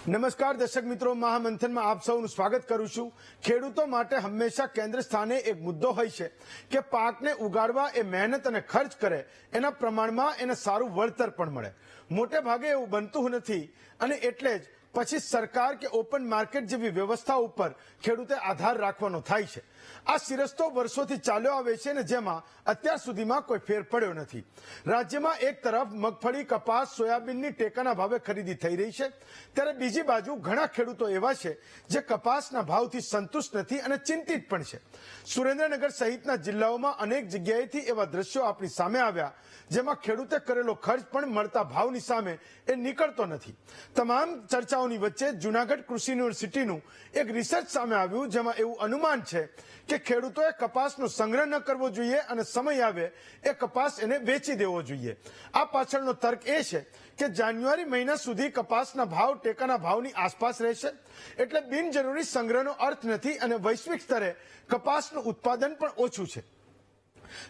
નમસ્કાર દર્શક મિત્રો, મહામંથનમાં આપ સૌનું સ્વાગત કરું છું। ખેડૂતો માટે હંમેશા કેન્દ્ર સ્થાને એક મુદ્દો હોય છે કે પાકને ઉગાડવા એ મહેનત અને ખર્ચ કરે એના પ્રમાણમાં એને સારું વળતર પણ મળે। મોટે ભાગે એવું બનતું નથી અને એટલે જ પછી સરકાર કે ઓપન માર્કેટ જેવી વ્યવસ્થા ઉપર ખેડૂતે આધાર રાખવાનો થાય છે। આ સિરસ્તો વર્ષોથી ચાલ્યો આવે છે અને જેમાં અત્યાર સુધીમાં કોઈ ફેર પડ્યો નથી। રાજ્યમાં એક તરફ મગફળી, કપાસ, સોયાબીનની ટેકાના ભાવે ખરીદી થઈ રહી છે, ત્યારે બીજી બાજુ ઘણા ખેડૂતો એવા છે જે કપાસના ભાવથી સંતુષ્ટ નથી અને ચિંતિત પણ છે। સુરેન્દ્રનગર સહિતના જિલ્લાઓમાં અનેક જગ્યાએથી એવા દ્રશ્યો આપણી સામે આવ્યા જેમાં ખેડૂતે કરેલો ખર્ચ પણ મળતા ભાવની સામે એ નીકળતો નથી। તમામ ચર્ચાઓની વચ્ચે જૂનાગઢ કૃષિ યુનિવર્સિટીનું એક રિસર્ચ સામે આવ્યું જેમાં એવું અનુમાન છે કે ખેડૂતોએ કપાસનો સંગ્રહ ન કરવો જોઈએ અને સમય આવે એ કપાસ એને વેચી દેવો જોઈએ। આ પાછળનો તર્ક એ છે કે જાન્યુઆરી મહિના સુધી કપાસના ભાવ ટેકાના ભાવની આસપાસ રહેશે, એટલે બિનજરૂરી સંગ્રહનો અર્થ નથી અને વૈશ્વિક સ્તરે કપાસનું ઉત્પાદન પણ ઓછું છે।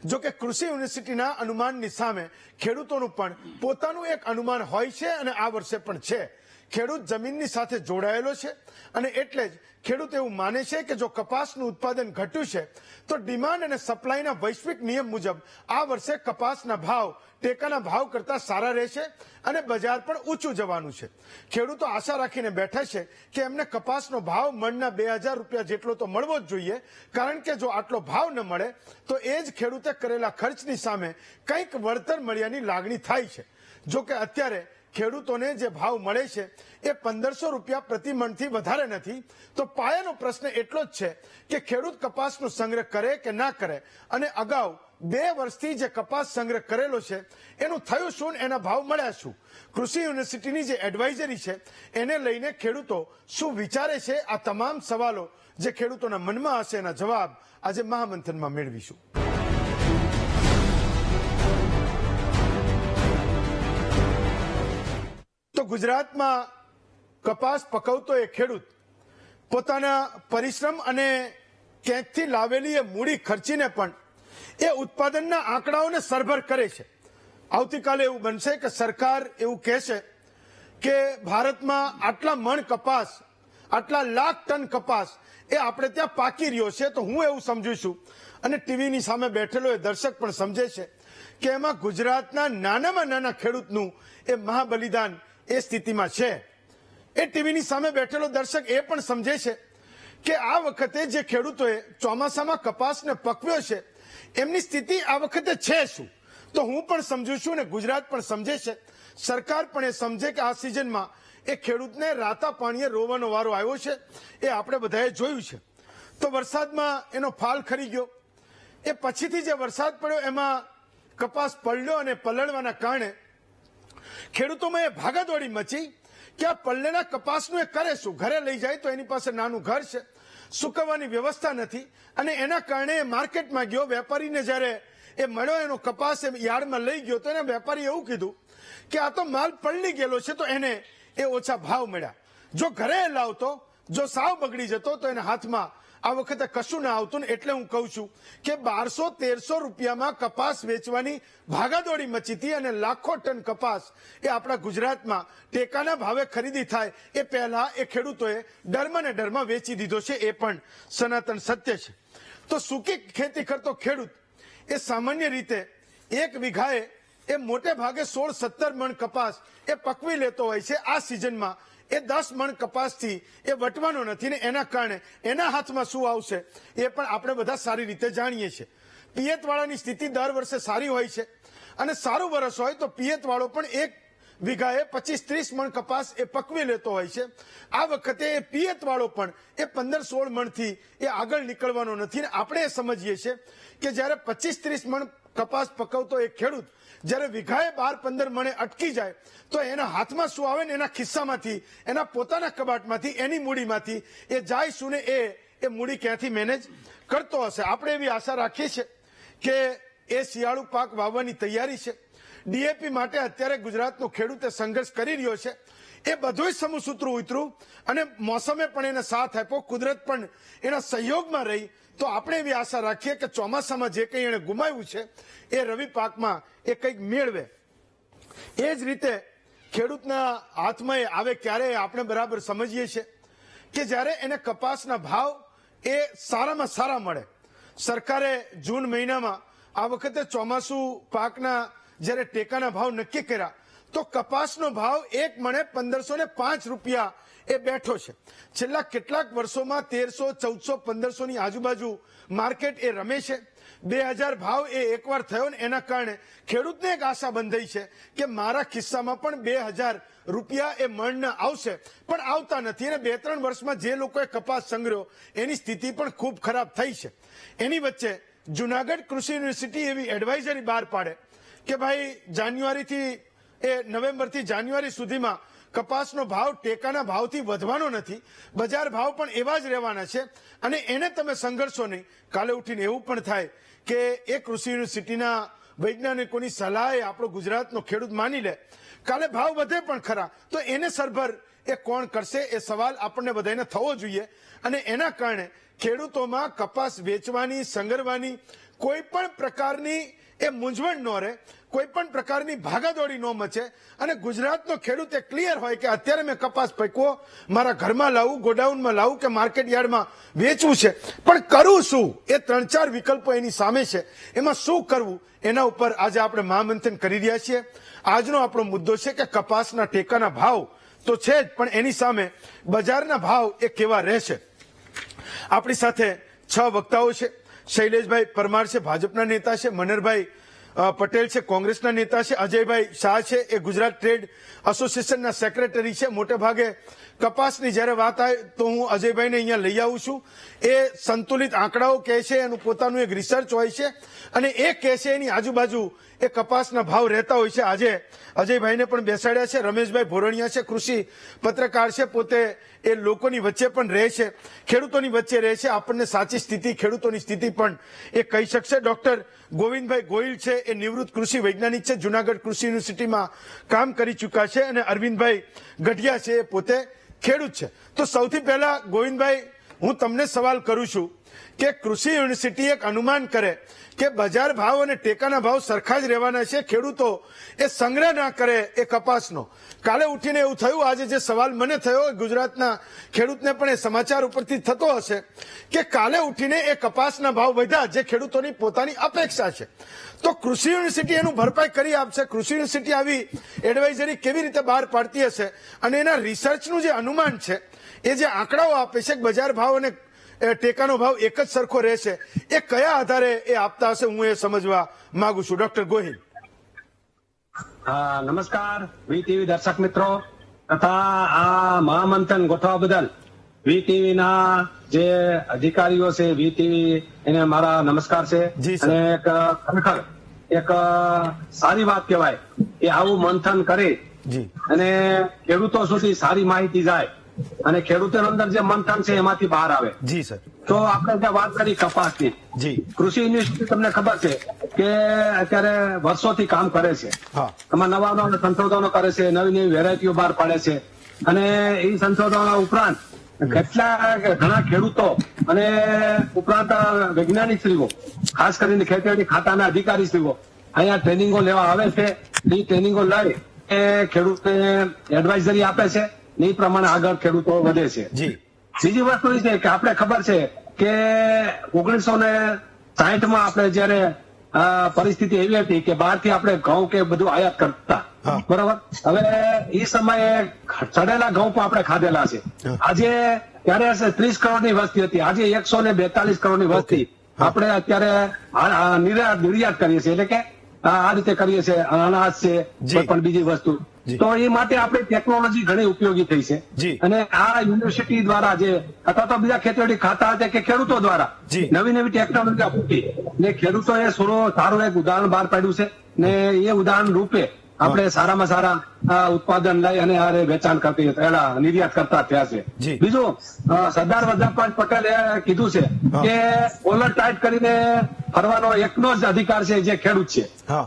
જો કે કૃષિ યુનિવર્સિટીના અનુમાનની સામે ખેડૂતોનું પણ પોતાનું એક અનુમાન હોય છે અને આ વર્ષે પણ છે। ખેડૂત જમીનની સાથે જોડાયેલો છે અને એટલે જ ખેડૂત એવું માને છે કે જો કપાસનું ઉત્પાદન ઘટ્યું છે તો ડિમાન્ડ અને સપ્લાયના વૈશ્વિક નિયમ મુજબ આ વર્ષે કપાસના ભાવ ટેકાના ભાવ કરતા સારા રહેશે અને બજાર પણ ઊંચું જવાનું છે। ખેડૂતો આશા રાખીને બેઠા છે કે એમને કપાસનો ભાવ મણના 2000 રૂપિયા જેટલો તો મળવો જ જોઈએ, કારણ કે જો આટલો ભાવ ન મળે તો એ જ ખેડૂતે કરેલા ખર્ચની સામે કંઈક વળતર મળ્યાની લાગણી થાય છે। જો કે અત્યારે ખેડૂતોને જે ભાવ મળે છે એ 1500 રૂપિયા પ્રતિ મણથી વધારે નથી, તો પાયાનો પ્રશ્ન એટલો જ છે કે ખેડૂત કપાસનો સંગ્રહ કરે કે ના કરે અને અગાઉ 2 વર્ષથી જે કપાસ સંગ્રહ કરેલો છે એનું થયું શું, એના ભાવ મળ્યા શું। કૃષિ યુનિવર્સિટીની જે એડવાઇઝરી છે એને લઈને ખેડૂતો શું વિચારે છે, આ તમામ સવાલો જે ખેડૂતોના મનમાં હશે એના જવાબ આજે મહામંથનમાં મેળવીશું। તો ગુજરાતમાં કપાસ પકવતો એ ખેડૂત પોતાના પરિશ્રમ અને ક્યાંકથી લાવેલી એ મૂડી ખર્ચીને પણ એ ઉત્પાદનના આંકડાઓને સરભર કરે છે। આવતીકાલે એવું બનશે કે સરકાર એવું કહેશે કે ભારતમાં આટલા મણ કપાસ, આટલા લાખ ટન કપાસ એ આપણે ત્યાં પાકી રહ્યો છે, તો હું એવું સમજુ છું અને ટીવીની સામે બેઠેલો એ દર્શક પણ સમજે છે કે એમાં ગુજરાતના નાનામાં નાના ખેડૂતનું એ મહાબલિદાન એ સ્થિતિમાં છે। એ ટીવીની સામે બેઠેલો દર્શક એ પણ સમજે છે કે આ વખતે જે ખેડૂતોએ ચોમાસામાં કપાસને પકવ્યો છે એમની સ્થિતિ આ વખતે છે શું। તો હું પણ સમજુ છું ને ગુજરાત પણ સમજે છે, સરકાર પણ એ સમજે કે આ સિઝનમાં એ ખેડૂતને રાતા પાણીએ રોવાનો વારો આવ્યો છે, એ આપણે બધાએ જોયું છે। તો વરસાદમાં એનો ફાલ ખરી ગયો, એ પછીથી જે વરસાદ પડ્યો એમાં કપાસ પલળ્યો અને પલળવાના કારણે ખેડૂતોમાં એ ભાગાદોડી મચી કે આ પલ્લેના કપાસનું એ કરે શું। ઘરે લઈ જાય તો એની પાસે નાનું ઘર છે, સુકવવાની વ્યવસ્થા નથી અને એના કારણે એ માર્કેટમાં ગયો, વેપારીને જ્યારે એ મળ્યો એનો કપાસ એ યાર્ડમાં લઈ ગયો તો એને વેપારી એવું કીધું કે આ તો માલ પલળી ગયેલો છે, તો એને એ ઓછા ભાવ મળ્યા। જો ઘરે લાવતો, જો સાવ બગડી જતો તો એના હાથમાં આ વખતે કશું ના આવતું ને એટલે હું કહું છું કે 1200-1300 રૂપિયામાં કપાસ વેચવાની ભાગાદોડી મચી હતી અને લાખો ટન કપાસ એ આપણા ગુજરાતમાં ટેકાના ભાવે ખરીદી થાય એ પહેલા એ ખેડૂતોએ ડરમાં ને ડરમાં વેચી દીધો છે, એ પણ સનાતન સત્ય છે। તો સૂકી ખેતી કરતો ખેડૂત એ સામાન્ય રીતે એક વીઘાએ એ મોટે ભાગે 16-17 મણ કપાસ એ પકવી લેતો હોય છે। આ સિઝનમાં એ 10 મણ કપાસથી એ વટવાનો નથી ને એના કારણે એના હાથમાં શું આવશે એ પણ આપણે બધા સારી રીતે જાણીએ છીએ। પિયતવાળાની સ્થિતિ દર વર્ષે સારી હોય છે અને સારું વર્ષ હોય તો પિયતવાળો પણ એક વીઘાએ 25-30 મણ કપાસ એ પકવી લેતો હોય છે। આ વખતે એ પિયતવાળો પણ એ 15-16 મણથી એ આગળ નીકળવાનો નથી ને આપણે એ સમજીએ છીએ કે જ્યારે 25-30 મણ કપાસ પકવતો એક ખેડૂત જ્યારે વીઘાએ 12-15 મણે અટકી જાય તો એના હાથમાં શું આવે ને એના ખિસ્સામાંથી, એના પોતાના કબાટમાંથી, એની મૂડીમાંથી એ જાય શું ને એ મૂડી ક્યાંથી મેનેજ કરતો હશે। આપણે એવી આશા રાખીએ છીએ કે એ શિયાળુ પાક વાવવાની તૈયારી છે। ડીએપી માટે અત્યારે ગુજરાતનો ખેડૂતે સંઘર્ષ કરી રહ્યો છે, એ બધું સમૂહસૂત્રું ઉતર્યું અને મોસમે પણ એને સાથ આપ્યો, કુદરત પણ એના સહયોગમાં રહી, તો આપણે એવી આશા રાખીએ કે ચોમાસામાં જે કંઈ એને ગુમાવ્યું છે એ રવિ પાકમાં એ કંઈક મેળવે। એ જ રીતે ખેડૂતના હાથમાં આવે ક્યારે આપણે બરાબર સમજીએ છીએ કે જ્યારે એને કપાસના ભાવ એ સારામાં સારા મળે. સરકારે જૂન મહિનામાં આ વખતે ચોમાસુ પાકના જ્યારે ટેકાના ભાવ નક્કી કર્યા તો કપાસનો ભાવ એક મણે 1505 રૂપિયા એ બેઠો છે. છેલ્લા કેટલાક વર્ષોમાં 1300, 1400, 1500 આજુબાજુ માર્કેટ એ રમે છે. 2000 ભાવ એ એકવાર થયો ને એના કારણે ખેડૂતને એક આશા બંધાઈ છે કે મારા ખિસ્સામાં પણ 2000 રૂપિયા એ મણના આવશે, પણ આવતા નથી. અને 2-3 વર્ષમાં જે લોકોએ કપાસ સંગ્રહ્યો એની સ્થિતિ પણ ખૂબ ખરાબ થઈ છે. એની વચ્ચે જુનાગઢ કૃષિ યુનિવર્સિટી એવી એડવાઇઝરી બહાર પાડે કે ભાઈ જાન્યુઆરીથી એ નવેમ્બરથી જાન્યુઆરી સુધીમાં કપાસનો ભાવ ટેકાના ભાવથી વધવાનો નથી, બજાર ભાવ પણ એવા જ રહેવાના છે અને એને તમે સંઘર્ષો નહીં. કાલે ઉઠીને એવું પણ થાય કે એ કૃષિ યુનિવર્સિટીના વૈજ્ઞાનિકોની સલાહ આપણો ગુજરાતનો ખેડૂત માની લે, કાલે ભાવ વધે પણ ખરા તો એને સરભર એ કોણ કરશે એ સવાલ આપણને બધાને થવો જોઈએ. અને એના કારણે ખેડૂતોમાં કપાસ વેચવાની, સંગ્રહવાની કોઈ પણ પ્રકારની એ મૂંઝવણ ન રહે, કોઈ પણ પ્રકારની ભાગાદોડી ન મચે અને ગુજરાતનો ખેડૂત એ ક્લિયર હોય કે અત્યારે મેં કપાસ પકવો, મારા ઘરમાં લાવું, ગોડાઉનમાં લાવું કે માર્કેટ યાર્ડમાં વેચવું છે, પણ કરું શું? એ 3-4 વિકલ્પો એની સામે છે, એમાં શું કરવું એના ઉપર આજે આપણે મહામંથન કરી રહ્યા છીએ. આજનો આપણો મુદ્દો છે કે કપાસના ટેકાના ભાવ તો છે જ, પણ એની સામે બજારના ભાવ એ કેવા રહેશે. આપણી સાથે 6 વક્તાઓ છે. શૈલેષભાઈ પરમાર છે, ભાજપના નેતા છે. મનહરભાઈ પટેલ છે, કોંગ્રેસના નેતા છે. અજયભાઈ શાહ છે, એ ગુજરાત ટ્રેડ એસોસિએશનના સેક્રેટરી છે. મોટે ભાગે કપાસની જ્યારે વાત આવે તો હું અજયભાઈને અહીંયા લઈ આવું છું. એ સંતુલિત આંકડાઓ કહે છે, એનું પોતાનું એક રિસર્ચ હોય છે અને એ કહે છે એની આજુબાજુ એ કપાસના ભાવ રહેતા હોય છે. આજે અજયભાઈને પણ બેસાડ્યા છે. રમેશભાઈ ભોરણિયા છે, કૃષિ પત્રકાર છે, પોતે એ લોકોની વચ્ચે પણ રહે છે, ખેડૂતોની વચ્ચે રહે છે, આપણને સાચી સ્થિતિ, ખેડૂતોની સ્થિતિ પણ એ કહી શકશે. ડોક્ટર ગોવિંદભાઈ ગોહિલ છે, એ નિવૃત્ત કૃષિ વૈજ્ઞાનિક છે, જુનાગઢ કૃષિ યુનિવર્સિટીમાં કામ કરી ચૂક્યા છે. અને અરવિંદભાઈ ગઢિયા છે, એ પોતે ખેડૂત છે. તો સૌથી પહેલા ગોવિંદભાઈ, હું તમને સવાલ કરું છું કે કૃષિ યુનિવર્સિટી એક અનુમાન કરે કે બજાર ભાવ અને ટેકાના ભાવ સરખા જ રહેવાના છે, ખેડૂતો એ સંગ્રહ ના કરે એ કપાસનો. કાલે ઉઠીને એવું થયું, આજે જે સવાલ મને થયો ગુજરાતના ખેડૂતને પણ એ સમાચાર ઉપરથી થતો હશે કે કાલે ઉઠીને એ કપાસના ભાવ વધ્યા, જે ખેડૂતોની પોતાની અપેક્ષા છે. તો કૃષિ યુનિવર્સિટી એનું ભરપાઈ કરી આપશે? કૃષિ યુનિવર્સિટી આવી એડવાઇઝરી કેવી રીતે બહાર પાડતી હશે? અને એના રિસર્ચનું જે અનુમાન છે, એ જે આંકડાઓ આપે છે બજાર ભાવ અને ટેકાનો ભાવ એક જ સરખો રહેશે, એ કયા આધારે એ આપતા હશે? હું એ સમજવા માંગુ છું. ડોક્ટર ગોહિલ. નમસ્કાર વીટીવી દર્શક મિત્રો તથા આ મહામંથન ગોઠવવા બદલ વીટીવી ના જે અધિકારીઓ છે, વીટીવી એને મારા નમસ્કાર છે. અને ખરેખર એક સારી વાત કહેવાય કે આવું મંથન કરે અને ખેડૂતો સુધી સારી માહિતી જાય અને ખેડૂતો અંદર જે મંથન છે એમાંથી બહાર આવે. જી સર. તો આપણે ત્યાં વાત કરી કપાસની. જી. કૃષિ યુનિવર્સિટી તમને ખબર છે કે અત્યારે વર્ષોથી કામ કરે છે, એમાં નવા નવા સંશોધનો કરે છે, નવી નવી વેરાયટીઓ બહાર પાડે છે. અને એ સંશોધનો ઉપરાંત ઘણા ખેડૂતો અને ઉપરાંત વૈજ્ઞાનિકશ્રીઓ, ખાસ કરીને ખેતીવાડી ખાતાના અધિકારીશ્રીઓ અહીંયા ટ્રેનિંગો લેવા આવે છે. એ ટ્રેનિંગો લઈ એ ખેડૂતને એડવાઇઝરી આપે છે, એ પ્રમાણે આગળ ખેડૂતો વધે છે. બીજી વસ્તુ એ છે કે આપણે ખબર છે કે 1960માં આપણે જયારે પરિસ્થિતિ એવી હતી કે બહારથી આપણે ઘઉં કે બધું આયાત કરતા, બરાબર. હવે એ સમયે ચડેલા ઘઉં પણ આપણે ખાધેલા છે. આજે ત્યારે 30 કરોડની વસ્તી હતી, આજે 142 કરોડની વસ્તી આપણે અત્યારે નિર્યાત કરીએ છીએ, એટલે કે આ રીતે કરીએ છીએ, અનાજ છે, કોઈ પણ બીજી વસ્તુ. તો એ માટે આપણી ટેકનોલોજી ઘણી ઉપયોગી થઈ છે. અને આ યુનિવર્સિટી દ્વારા જે અથવા તો બીજા ખેતીવાડી ખાતા હતા કે ખેડૂતો દ્વારા નવી નવી ટેકનોલોજી આપી ને ખેડૂતોએ સારું એક ઉદાહરણ બહાર પાડ્યું છે ને એ ઉદાહરણ રૂપે આપણે સારામાં સારા ઉત્પાદન લઈ અને આ વેચાણ કરતી નિર્યાત કરતા થયા છે. બીજું સરદાર વલ્લભભાઈ પટેલે કીધું છે કે કોલર ટાઈટ કરીને ફરવાનો એકનો જ અધિકાર છે જે ખેડૂત છે,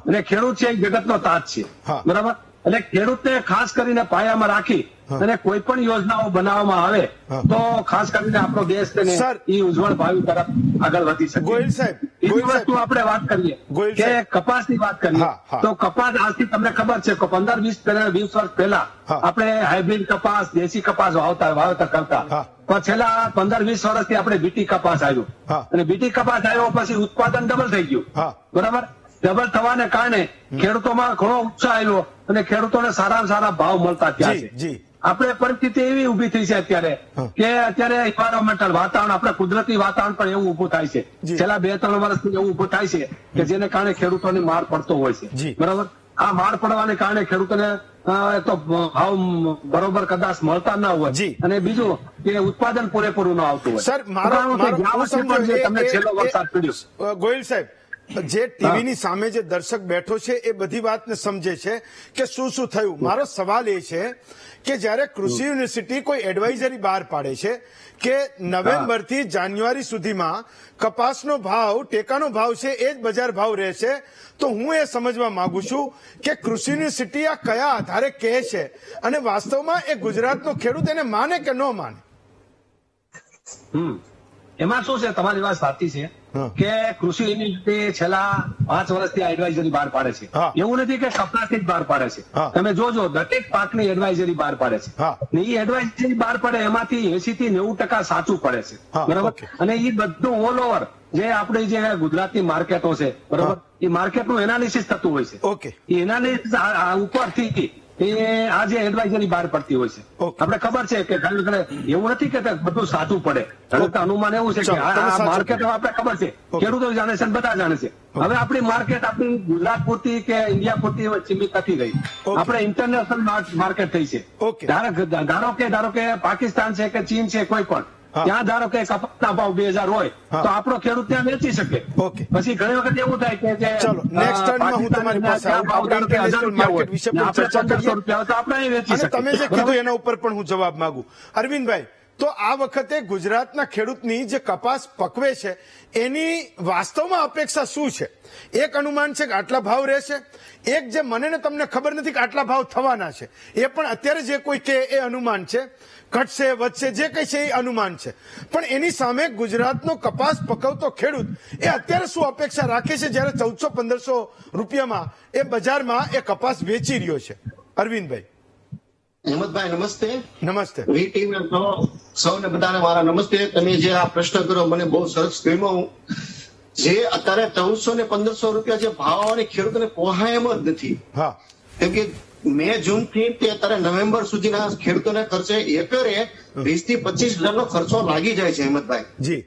અને ખેડૂત છે એ જગતનો તાજ છે, બરાબર. એટલે ખેડૂતને ખાસ કરીને પાયામાં રાખી અને કોઈ પણ યોજનાઓ બનાવવામાં આવે તો ખાસ કરીને આપણો દેશ તેને સર, એ ઉજ્જવળ ભાવિ તરફ આગળ વધી શકે. ગોહિલ સાહેબ, બીજી વસ્તુ આપણે વાત કરીએ ગોહિલ કે સાહેબ. કપાસની વાત કરીએ હા, હા. તો કપાસ આજથી તમને ખબર છે કે 15-20 વર્ષ પહેલા હા. આપણે હાઇબ્રિડ કપાસ દેશી કપાસ વાવેતર કરતા હા. પણ છેલ્લા 15-20 વર્ષથી આપણે બીટી કપાસ આવ્યું હા. અને બીટી કપાસ આવ્યો પછી ઉત્પાદન ડબલ થઈ ગયું. હા. બરાબર, ડબલ થવાને કારણે ખેડૂતોમાં ઘણો ઉત્સાહ આવ્યો અને ખેડૂતોને સારામાં સારા ભાવ મળતા થયા જી, છે. જી. આપણે પરિસ્થિતિ એવી ઉભી થઈ છે અત્યારે કે અત્યારે એન્વાયરોમેન્ટલ વાતાવરણ આપણે કુદરતી વાતાવરણ પણ એવું ઉભું થાય છે. જી. છેલ્લા 2-3 વર્ષથી એવું ઉભું થાય છે કે જેને કારણે ખેડૂતોને માર પડતો હોય છે. જી. બરાબર, આ માર પડવાને કારણે ખેડૂતોને તો ભાવ બરોબર કદાચ મળતા ના હોય જી. અને બીજું કે ઉત્પાદન પૂરેપૂરું ન આવતું હોય. સર, હું સમજો તમને છેલ્લો વરસાદ પડ્યો. ગોયલ સાહેબ, જે ટીવીની સામે જે દર્શક બેઠો છે એ બધી વાતને સમજે છે કે શું થયું. મારો સવાલ એ છે કે જ્યારે કૃષિ યુનિવર્સિટી કોઈ એડવાઇઝરી બહાર પાડે છે કે નવેમ્બર થી જાન્યુઆરી સુધીમાં કપાસનો ભાવ, ટેકાનો ભાવ છે એ જ બજાર ભાવ રહેશે, તો હું એ સમજવા માંગુ છું કે કૃષિ યુનિવર્સિટી આ કયા આધારે કહે છે અને વાસ્તવમાં એ ગુજરાતનો ખેડૂત એને માને કે ન માને. એમાં શું છે, તમારી વાત સાચી છે કે કૃષિ યુનિવર્સિટી છેલ્લા 5 વર્ષથી આ એડવાઇઝરી બહાર પાડે છે. હા. એવું નથી કે કપાસથી જ બહાર પાડે છે. હા. તમે જોજો દરેક પાકની એડવાઇઝરી બહાર પાડે છે. હા. ને એ એડવાઇઝરી બહાર પડે એમાંથી 80 થી 90% સાચું પડે છે. હા, બરાબર, ઓકે. અને એ બધું ઓલ ઓવર જે આપણી જે ગુજરાતની માર્કેટો છે, બરાબર, એ માર્કેટનું એનાલિસિસ થતું હોય છે. ઓકે. એ એનાલિસિસ ઉપરથી આ જે એડવાઇઝરી બહાર પડતી હોય છે. ઓકે. આપણે ખબર છે કે ઘણી વખત એવું નથી કે બધું સાચું પડે. ઘણી વખત અનુમાન એવું છે કે ચાલો, તમે આ સાચું માર્કેટ આપણે ખબર છે, ઓકે. ખેડૂતો જાણે છે અને બધા જાણે છે. હવે આપણી માર્કેટ આપણી ગુજરાત પૂરતી કે ઇન્ડિયા પૂરતી સીમિત નથી રહી. ઓકે. આપણે ઇન્ટરનેશનલ માર્કેટ થઈ છે. ઓકે. ધારો કે પાકિસ્તાન છે કે ચીન છે, કોઈ પણ હા. ત્યાં ધારો કે કપાસના ભાવ 2000 હોય હા. તો આપણો ખેડૂત ત્યાં વેચી શકે. ઓકે. પછી ઘણી વખત એવું થાય કે જે ચાલો, next turn માં હું તમારી પાસે આવું. આપણે international market વિશે પણ ચર્ચા કરીએ. અને તમે જે કીધું એના ઉપર પણ હું જવાબ માંગુ. અરવિંદભાઈ, તો આ વખતે ગુજરાતના ખેડૂતની જે કપાસ પકવે છે એની વાસ્તવમાં અપેક્ષા શું છે? એક અનુમાન છે કે આટલા ભાવ રહેશે, એક જે મને ને તમને ખબર નથી કે આટલા ભાવ થવાના છે, એ પણ અત્યારે જે કોઈ કે એ અનુમાન છે. ઘટશે, વધશે, જે કઈ છે એ અનુમાન છે. પણ એની સામે ગુજરાતનો કપાસ પકવતો ખેડૂત એ અત્યારે શું અપેક્ષા રાખે છે જ્યારે 1400-1500 રૂપિયામાં એ બજારમાં એ કપાસ વેચી રહ્યો છે? અરવિંદભાઈ. હેમંતભાઈ નમસ્તે. નમસ્તે. વી ટીમ સૌને બધાને મારા નમસ્તે. તમે જે આ પ્રશ્ન કર્યો મને બહુ સરસ ગમ્યો. જે અત્યારે 1400 ને 1500 રૂપિયા જે ભાવ આવે ખેડૂતોને પોહાય એમ જ નથી. હા. કેમ કે મે જૂન થી તે અત્યારે નવેમ્બર સુધીના ખેડૂતોને ખર્ચે એકરે 20 થી 25 હજારનો ખર્ચો લાગી જાય છે હેમંતભાઈ. જી.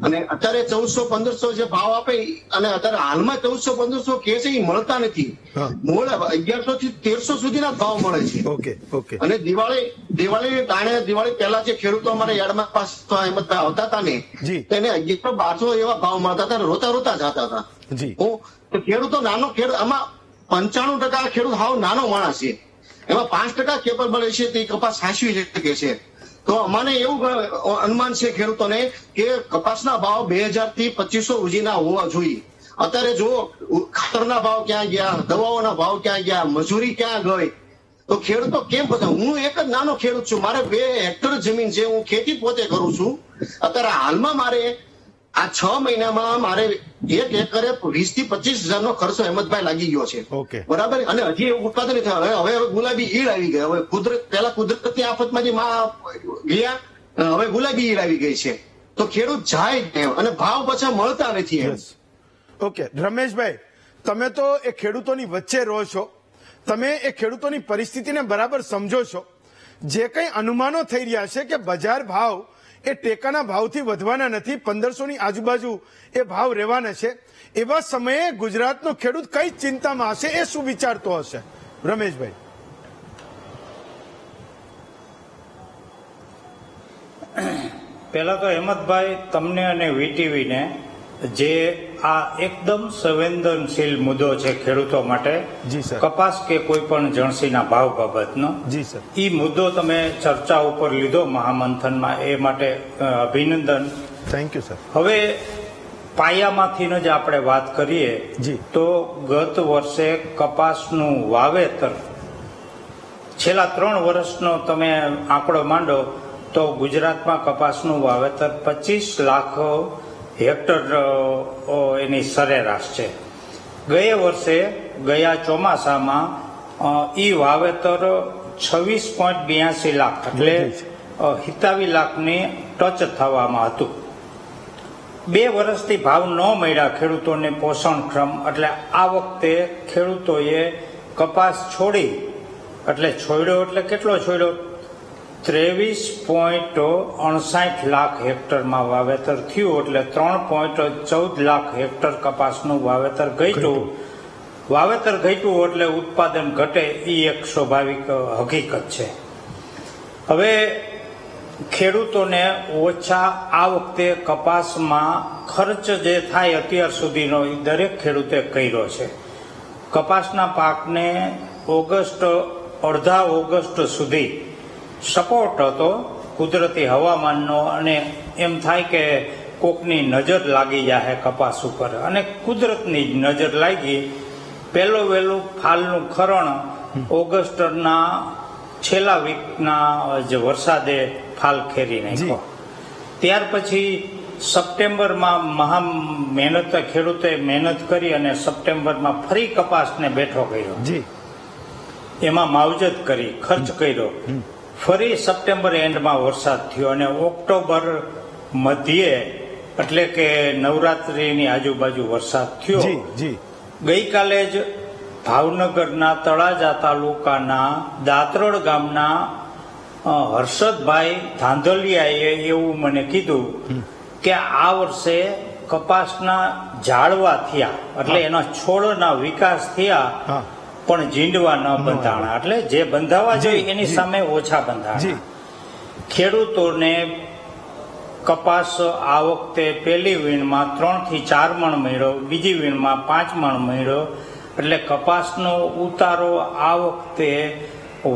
અને અત્યારે 1400-1500 જે ભાવ આપે અને અત્યારે હાલમાં 1400-1500 કે છે એ મળતા નથી. હા. મૂળ 1100 થી 1300 સુધીના ભાવ મળે છે. ઓકે. ઓકે. અને દિવાળી પહેલા જે ખેડૂતો અમારા યાર્ડમાં પાસ હેમંતભાઈ આવતા હતા ને જી. તેને 1100-1200 એવા ભાવ મળતા હતા, રોતા જતા હતા. જી. ખેડૂતો નાનો ખેડૂત, આમાં 95% ખેડૂત હાવ નાનો માણસ છે, એમાં 5% કેપેબલ છે તે કપાસ સાચવી શકે છે. તો અમારે એવું અનુમાન છે ખેડૂતોને કે કપાસના ભાવ 2000 થી 2500 સુધીના હોવા જોઈએ. અત્યારે જો ખાતરના ભાવ ક્યાં ગયા, દવાઓના ભાવ ક્યાં ગયા, મજૂરી ક્યાં ગઈ, તો ખેડૂતો કેમ બધા? હું એક જ નાનો ખેડૂત છું, મારે 2 હેક્ટર જમીન છે, હું ખેતી પોતે કરું છું. અત્યારે હાલમાં મારે આ 6 મહિનામાં મારે 1 એકરે 20 થી 25 હજારનો ખર્ચો હેમંતભાઈ લાગી ગયો છે. ઓકે. બરાબર. અને હજી એવું ઉત્પાદન નથી થયું. હવે ગુલાબી ઈડ આવી ગઈ. હવે પેલા કુદરતી આફતમાંથી ગયા, હવે ગુલાબી ઈડ આવી ગઈ છે. તો ખેડૂત જાય કેમ અને ભાવ પાછા મળતા નથી એમ. યસ. ઓકે. રમેશભાઈ, તમે તો એ ખેડૂતોની વચ્ચે રહો છો, તમે એ ખેડૂતોની પરિસ્થિતિને બરાબર સમજો છો. જે કંઈ અનુમાનો થઈ રહ્યા છે કે બજાર ભાવ એ ટેકાના ભાવથી વધવાના નથી, 1500ની આજુબાજુ એ ભાવ રહેવાના છે, એવા સમયે ગુજરાતનો ખેડૂત કઈ ચિંતામાં હશે, એ શું વિચારતો હશે? રમેશભાઈ. પહેલા તો હેમંતભાઈ, તમને અને વીટીવીને જે આ એકદમ સંવેદનશીલ મુદ્દો છે ખેડૂતો માટે, જી સર. કપાસ કે કોઈ પણ જણસીના ભાવ બાબતનો, જી સર. એ મુદ્દો તમે ચર્ચા ઉપર લીધો મહામંથનમાં, એ માટે અભિનંદન. Thank you sir. હવે પાયામાંથી જ આપણે વાત કરીએ જી. તો ગત વર્ષે કપાસનું વાવેતર છેલ્લા 3 વર્ષનો તમે આંકડો માંડો તો ગુજરાતમાં કપાસનું વાવેતર 25 લાખ હેક્ટર એની સરેરાશ છે. ગયા ચોમાસામાં ઈ વાવેતર 26.82 લાખ એટલે 87 લાખની ટચ થવામાં હતું. 2 વર્ષથી ભાવ ન મળ્યા ખેડૂતોને પોષણક્ષમ, એટલે આ વખતે ખેડૂતોએ કપાસ છોડ્યો એટલે કેટલો છોડ્યો? 23.59 લાખ હેક્ટરમાં વાવેતર થયું, એટલે 3.14 લાખ હેક્ટર કપાસનું વાવેતર ઘટ્યું. વાવેતર ઘટ્યું એટલે ઉત્પાદન ઘટે એ એક સ્વાભાવિક હકીકત છે. હવે ખેડૂતોને ઓછા આ વખતે કપાસમાં ખર્ચ જે થાય અત્યાર સુધીનો એ દરેક ખેડૂતે કર્યો છે. કપાસના પાકને અડધા ઓગસ્ટ સુધી સપોર્ટ હતો કુદરતી હવામાનનો, અને એમ થાય કે કોકની નજર લાગી જાય કપાસ ઉપર, અને કુદરતની જ નજર લાગી. વહેલું ફાલનું ખરણ ઓગસ્ટના છેલ્લા વીકના જ વરસાદે ફાલ ખેરી નાખ્યો. ત્યાર પછી સપ્ટેમ્બરમાં ખેડૂતે મહેનત કરી અને સપ્ટેમ્બરમાં ફરી કપાસને બેઠો કર્યો, એમાં માવજત કરી, ખર્ચ કર્યો. ફરી સપ્ટેમ્બર એન્ડમાં વરસાદ થયો અને ઓક્ટોબર મધ્યે એટલે કે નવરાત્રીની આજુબાજુ વરસાદ થયો. ગઈકાલે જ ભાવનગરના તળાજા તાલુકાના દાતરડ ગામના હર્ષદભાઈ ધાંધલિયાએ એવું મને કીધું કે આ વર્ષે કપાસના ઝાડવા થયા, એટલે એના છોડના વિકાસ થયા, પણ જીંડવા ન બંધાણા, એટલે જે બંધાવા જોઈએ એની સામે ઓછા બંધાણા. ખેડૂતોને કપાસ આ વખતે પહેલી વીણમાં 3 થી 4 મણ મળ્યો, બીજી વીણમાં 5 મણ મળ્યો, એટલે કપાસનો ઉતારો આ વખતે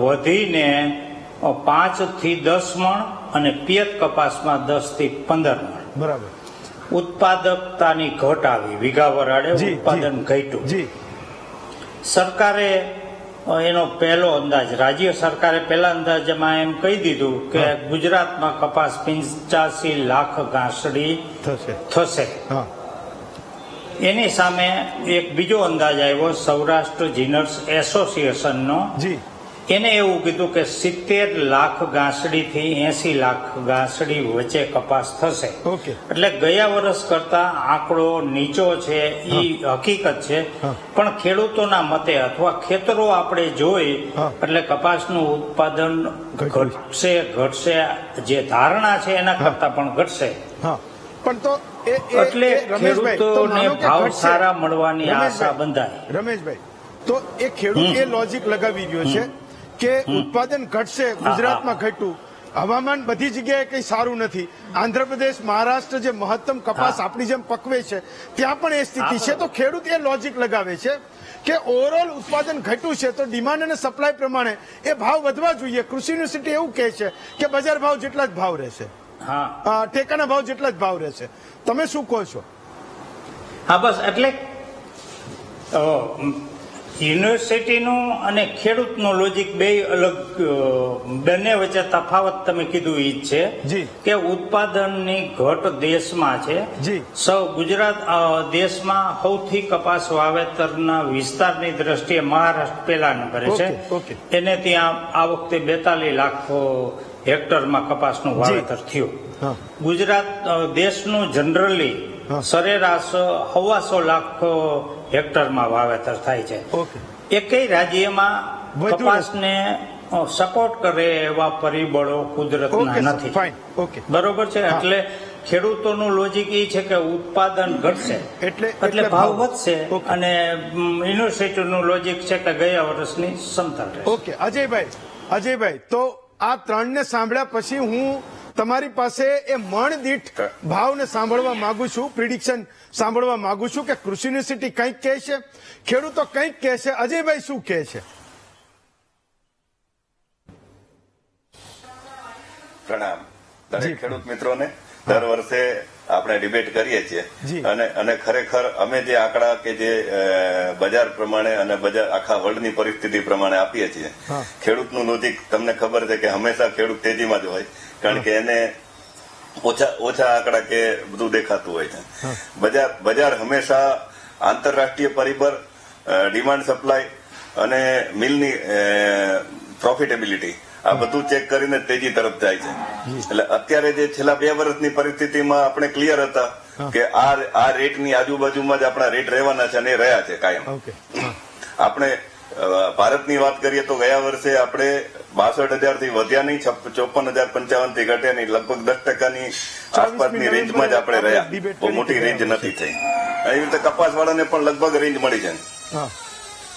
વધીને 5 થી 10 મણ અને પિયત કપાસમાં 10 થી 15 મણ. બરાબર. ઉત્પાદકતાની ઘટ આવી, વીઘા વરાળે ઉત્પાદન ઘટ્યું. સરકારે એનો પહેલો અંદાજ, રાજ્ય સરકારે પહેલા અંદાજમાં એમ કહી દીધું કે ગુજરાતમાં કપાસ 85 લાખ ગાંસડી થશે. એની સામે એક બીજો અંદાજ આવ્યો સૌરાષ્ટ્ર જીનર્સ એસોસિએશનનો. એને એવું કીધું કે 70 લાખ ગાંસડી થી 80 લાખ ગાંસડી વચ્ચે કપાસ થશે. એટલે ગયા વર્ષ કરતા આંકડો નીચો છે એ હકીકત છે, પણ ખેડૂતોના મતે અથવા ખેતરો આપણે જોઈ એટલે કપાસનું ઉત્પાદન ઘટશે, જે ધારણા છે એના કરતા પણ ઘટશે. પણ તો એટલે ખેડૂતોને ભાવ સારા મળવાની આશા બંધાય. રમેશભાઈ, તો એ ખેડૂત એ લોજિક લગાવી રહ્યો છે કે ઉત્પાદન ઘટશે, ગુજરાતમાં ઘટ્યું, હવામાન બધી જગ્યાએ કઈ સારું નથી, આંધ્રપ્રદેશ, મહારાષ્ટ્ર જે મહત્તમ કપાસ આપણી જેમ પકવે છે ત્યાં પણ એ સ્થિતિ છે. તો ખેડૂત એ લોજિક લગાવે છે કે ઓવરઓલ ઉત્પાદન ઘટ્યું છે તો ડિમાન્ડ અને સપ્લાય પ્રમાણે એ ભાવ વધવા જોઈએ. કૃષિ યુનિવર્સિટી એવું કહે છે કે બજાર ભાવ જેટલા જ ભાવ રહેશે, ટેકાના ભાવ જેટલા જ ભાવ રહેશે. તમે શું કહો છો? હા, બસ એટલે યુનિવર્સિટીનું અને ખેડૂતનું લોજિક બે અલગ, બંને વચ્ચે તફાવત તમે કીધું એ જ છે કે ઉત્પાદનની ઘટ દેશમાં છે. ગુજરાત દેશમાં સૌથી કપાસ વાવેતરના વિસ્તારની દ્રષ્ટિએ મહારાષ્ટ્ર પહેલા નંબરે છે. એને ત્યાં આ વખતે 42 લાખ હેક્ટરમાં કપાસનું વાવેતર થયું. ગુજરાત દેશનું જનરલી સરેરાશ 125 લાખ હેક્ટરમાં વાવેતર થાય છે. એકેય રાજ્યમાં કપાસને સપોર્ટ કરે એવા પરિબળો કુદરતના નથી. બરોબર છે. એટલે ખેડૂતોનું લોજિક એ છે કે ઉત્પાદન ઘટશે એટલે ભાવ વધશે, અને યુનિવર્સિટીનું લોજિક છે કે ગયા વર્ષની સમતલ રહેશે. ઓકે, અજયભાઈ, તો આ ત્રણને સાંભળ્યા પછી હું તમારી પાસે એ મણ દીઠ ભાવને સાંભળવા માંગુ છું, પ્રિડિક્શન સાંભળવા માંગુ છું કે કૃષિ યુનિવર્સિટી કંઈક કહે છે, ખેડૂતો કંઈક કહે છે. અજયભાઈ શું કહે છે? પ્રણામ દરેક ખેડૂત મિત્રોને. દર વર્ષે આપણે ડિબેટ કરીએ છીએ જી. અને ખરેખર અમે જે આંકડા કે જે બજાર પ્રમાણે અને બજાર આખા વર્લ્ડની પરિસ્થિતિ પ્રમાણે આપીએ છીએ, હા. ખેડૂતનું લોજિક તમને ખબર છે કે હંમેશા ખેડૂત તેજીમાં જ હોય, કારણ કે એને ઓછા આંકડા કે બધું દેખાતું હોય છે. બજાર હંમેશા આંતરરાષ્ટ્રીય પરિબળ, ડિમાન્ડ સપ્લાય અને મિલની પ્રોફિટેબિલિટી આ બધું ચેક કરીને તેજી તરફ જાય છે. એટલે અત્યારે જે છેલ્લા 2 વર્ષની પરિસ્થિતિમાં આપણે ક્લિયર હતા કે આ રેટની આજુબાજુમાં જ આપણા રેટ રહેવાના છે અને એ રહ્યા છે કાયમ. ઓકે. આપણે ભારતની વાત કરીએ તો ગયા વર્ષે આપણે 62,000 થી વધ્યા નહીં, 54,055 થી ઘટ્યા નહીં, લગભગ 10%ની આસપાસની રેન્જમાં જ આપણે રહ્યા. બહુ મોટી રેન્જ નથી થઈ. એવી રીતે કપાસવાળાને પણ લગભગ રેન્જ મળી છે. હા.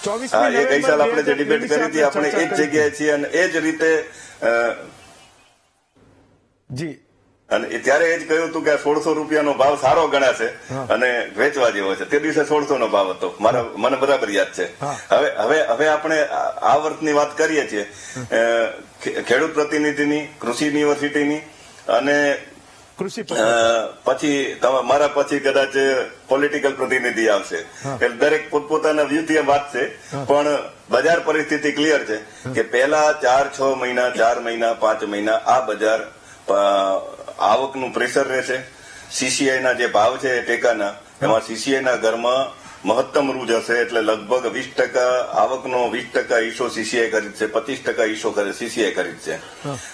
હા, એ ગઈ સાલ આપણે જે ડિબેટ કરી હતી આપણે એ જ જગ્યાએ છીએ અને એ જ રીતે જી. અને ત્યારે એ જ કહ્યું હતું કે 1,600 રૂપિયાનો ભાવ સારો ગણાશે અને વેચવા જેવો છે. તે દિવસે 1,600 નો ભાવ હતો, મને બરાબર યાદ છે. હવે આપણે આ વર્ષની વાત કરીએ છીએ ખેડૂત પ્રતિનિધિની, કૃષિ યુનિવર્સિટીની અને કૃષિ પછી મારા પછી કદાચ પોલિટિકલ પ્રતિનિધિ આવશે. એટલે દરેક પોતપોતાના વ્યૂથી વાત છે, પણ બજાર પરિસ્થિતિ ક્લિયર છે કે પહેલા 4-6 મહિના, 4 મહિના, 5 મહિના આ બજાર આવકનું પ્રેશર રહેશે. સીસીઆઈના જે ભાવ છે ટેકાના, એમાં સીસીઆઈના ઘરમાં મહત્તમ રૂજ હશે, એટલે લગભગ 20% આવકનો 20% હિસ્સો સીસીઆઈ ખરીદશે, 25% હિસ્સો સીસીઆઈ ખરીદશે.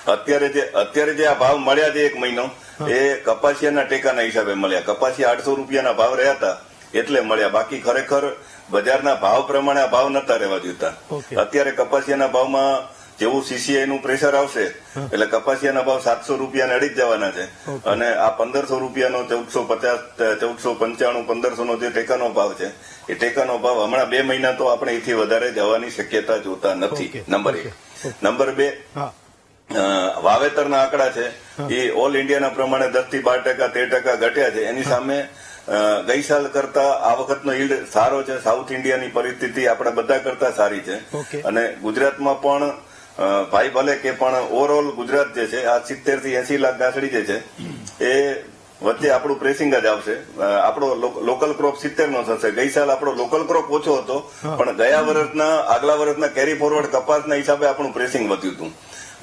અત્યારે જે આ ભાવ મળ્યા છે 1 મહિનો, એ કપાસિયાના ટેકાના હિસાબે મળ્યા. કપાસિયા 800 રૂપિયાના ભાવ રહ્યા હતા એટલે મળ્યા, બાકી ખરેખર બજારના ભાવ પ્રમાણે આ ભાવ નતા રહેવા જોઈતા. અત્યારે કપાસિયાના ભાવમાં જેવું સીસીઆઈ નું પ્રેશર આવશે એટલે કપાસિયાના ભાવ 700 રૂપિયાને અડી જવાના છે. અને આ 1,500 રૂપિયાનો 1,450, 1,495, 1,500 નો જે ટેકાનો ભાવ છે, એ ટેકાનો ભાવ હમણાં 2 મહિના તો આપણે એથી વધારે જવાની શક્યતા જોતા નથી. નંબર 1. નંબર 2, વાવેતરના આંકડા છે એ ઓલ ઇન્ડિયાના પ્રમાણે 10 થી 12%, 13% ઘટ્યા છે. એની સામે ગઈ સાલ કરતા આ વખતનો યીલ્ડ સારો છે. સાઉથ ઇન્ડિયાની પરિસ્થિતિ આપણા બધા કરતા સારી છે. અને ગુજરાતમાં પણ ભાઈ ભલે કે પણ ઓવરઓલ ગુજરાત જે છે આ 70 થી 80 લાખ ગાંસડી જે છે એ વચ્ચે આપણું પ્રેસિંગ જ આવશે. આપણો લોકલ ક્રોપ 70 નો થશે. ગઈ સાલ આપણો લોકલ ક્રોપ ઓછો હતો, પણ ગયા વર્ષના આગલા વર્ષના કેરી ફોરવર્ડ કપાસના હિસાબે આપણું પ્રેસિંગ વધ્યું હતું.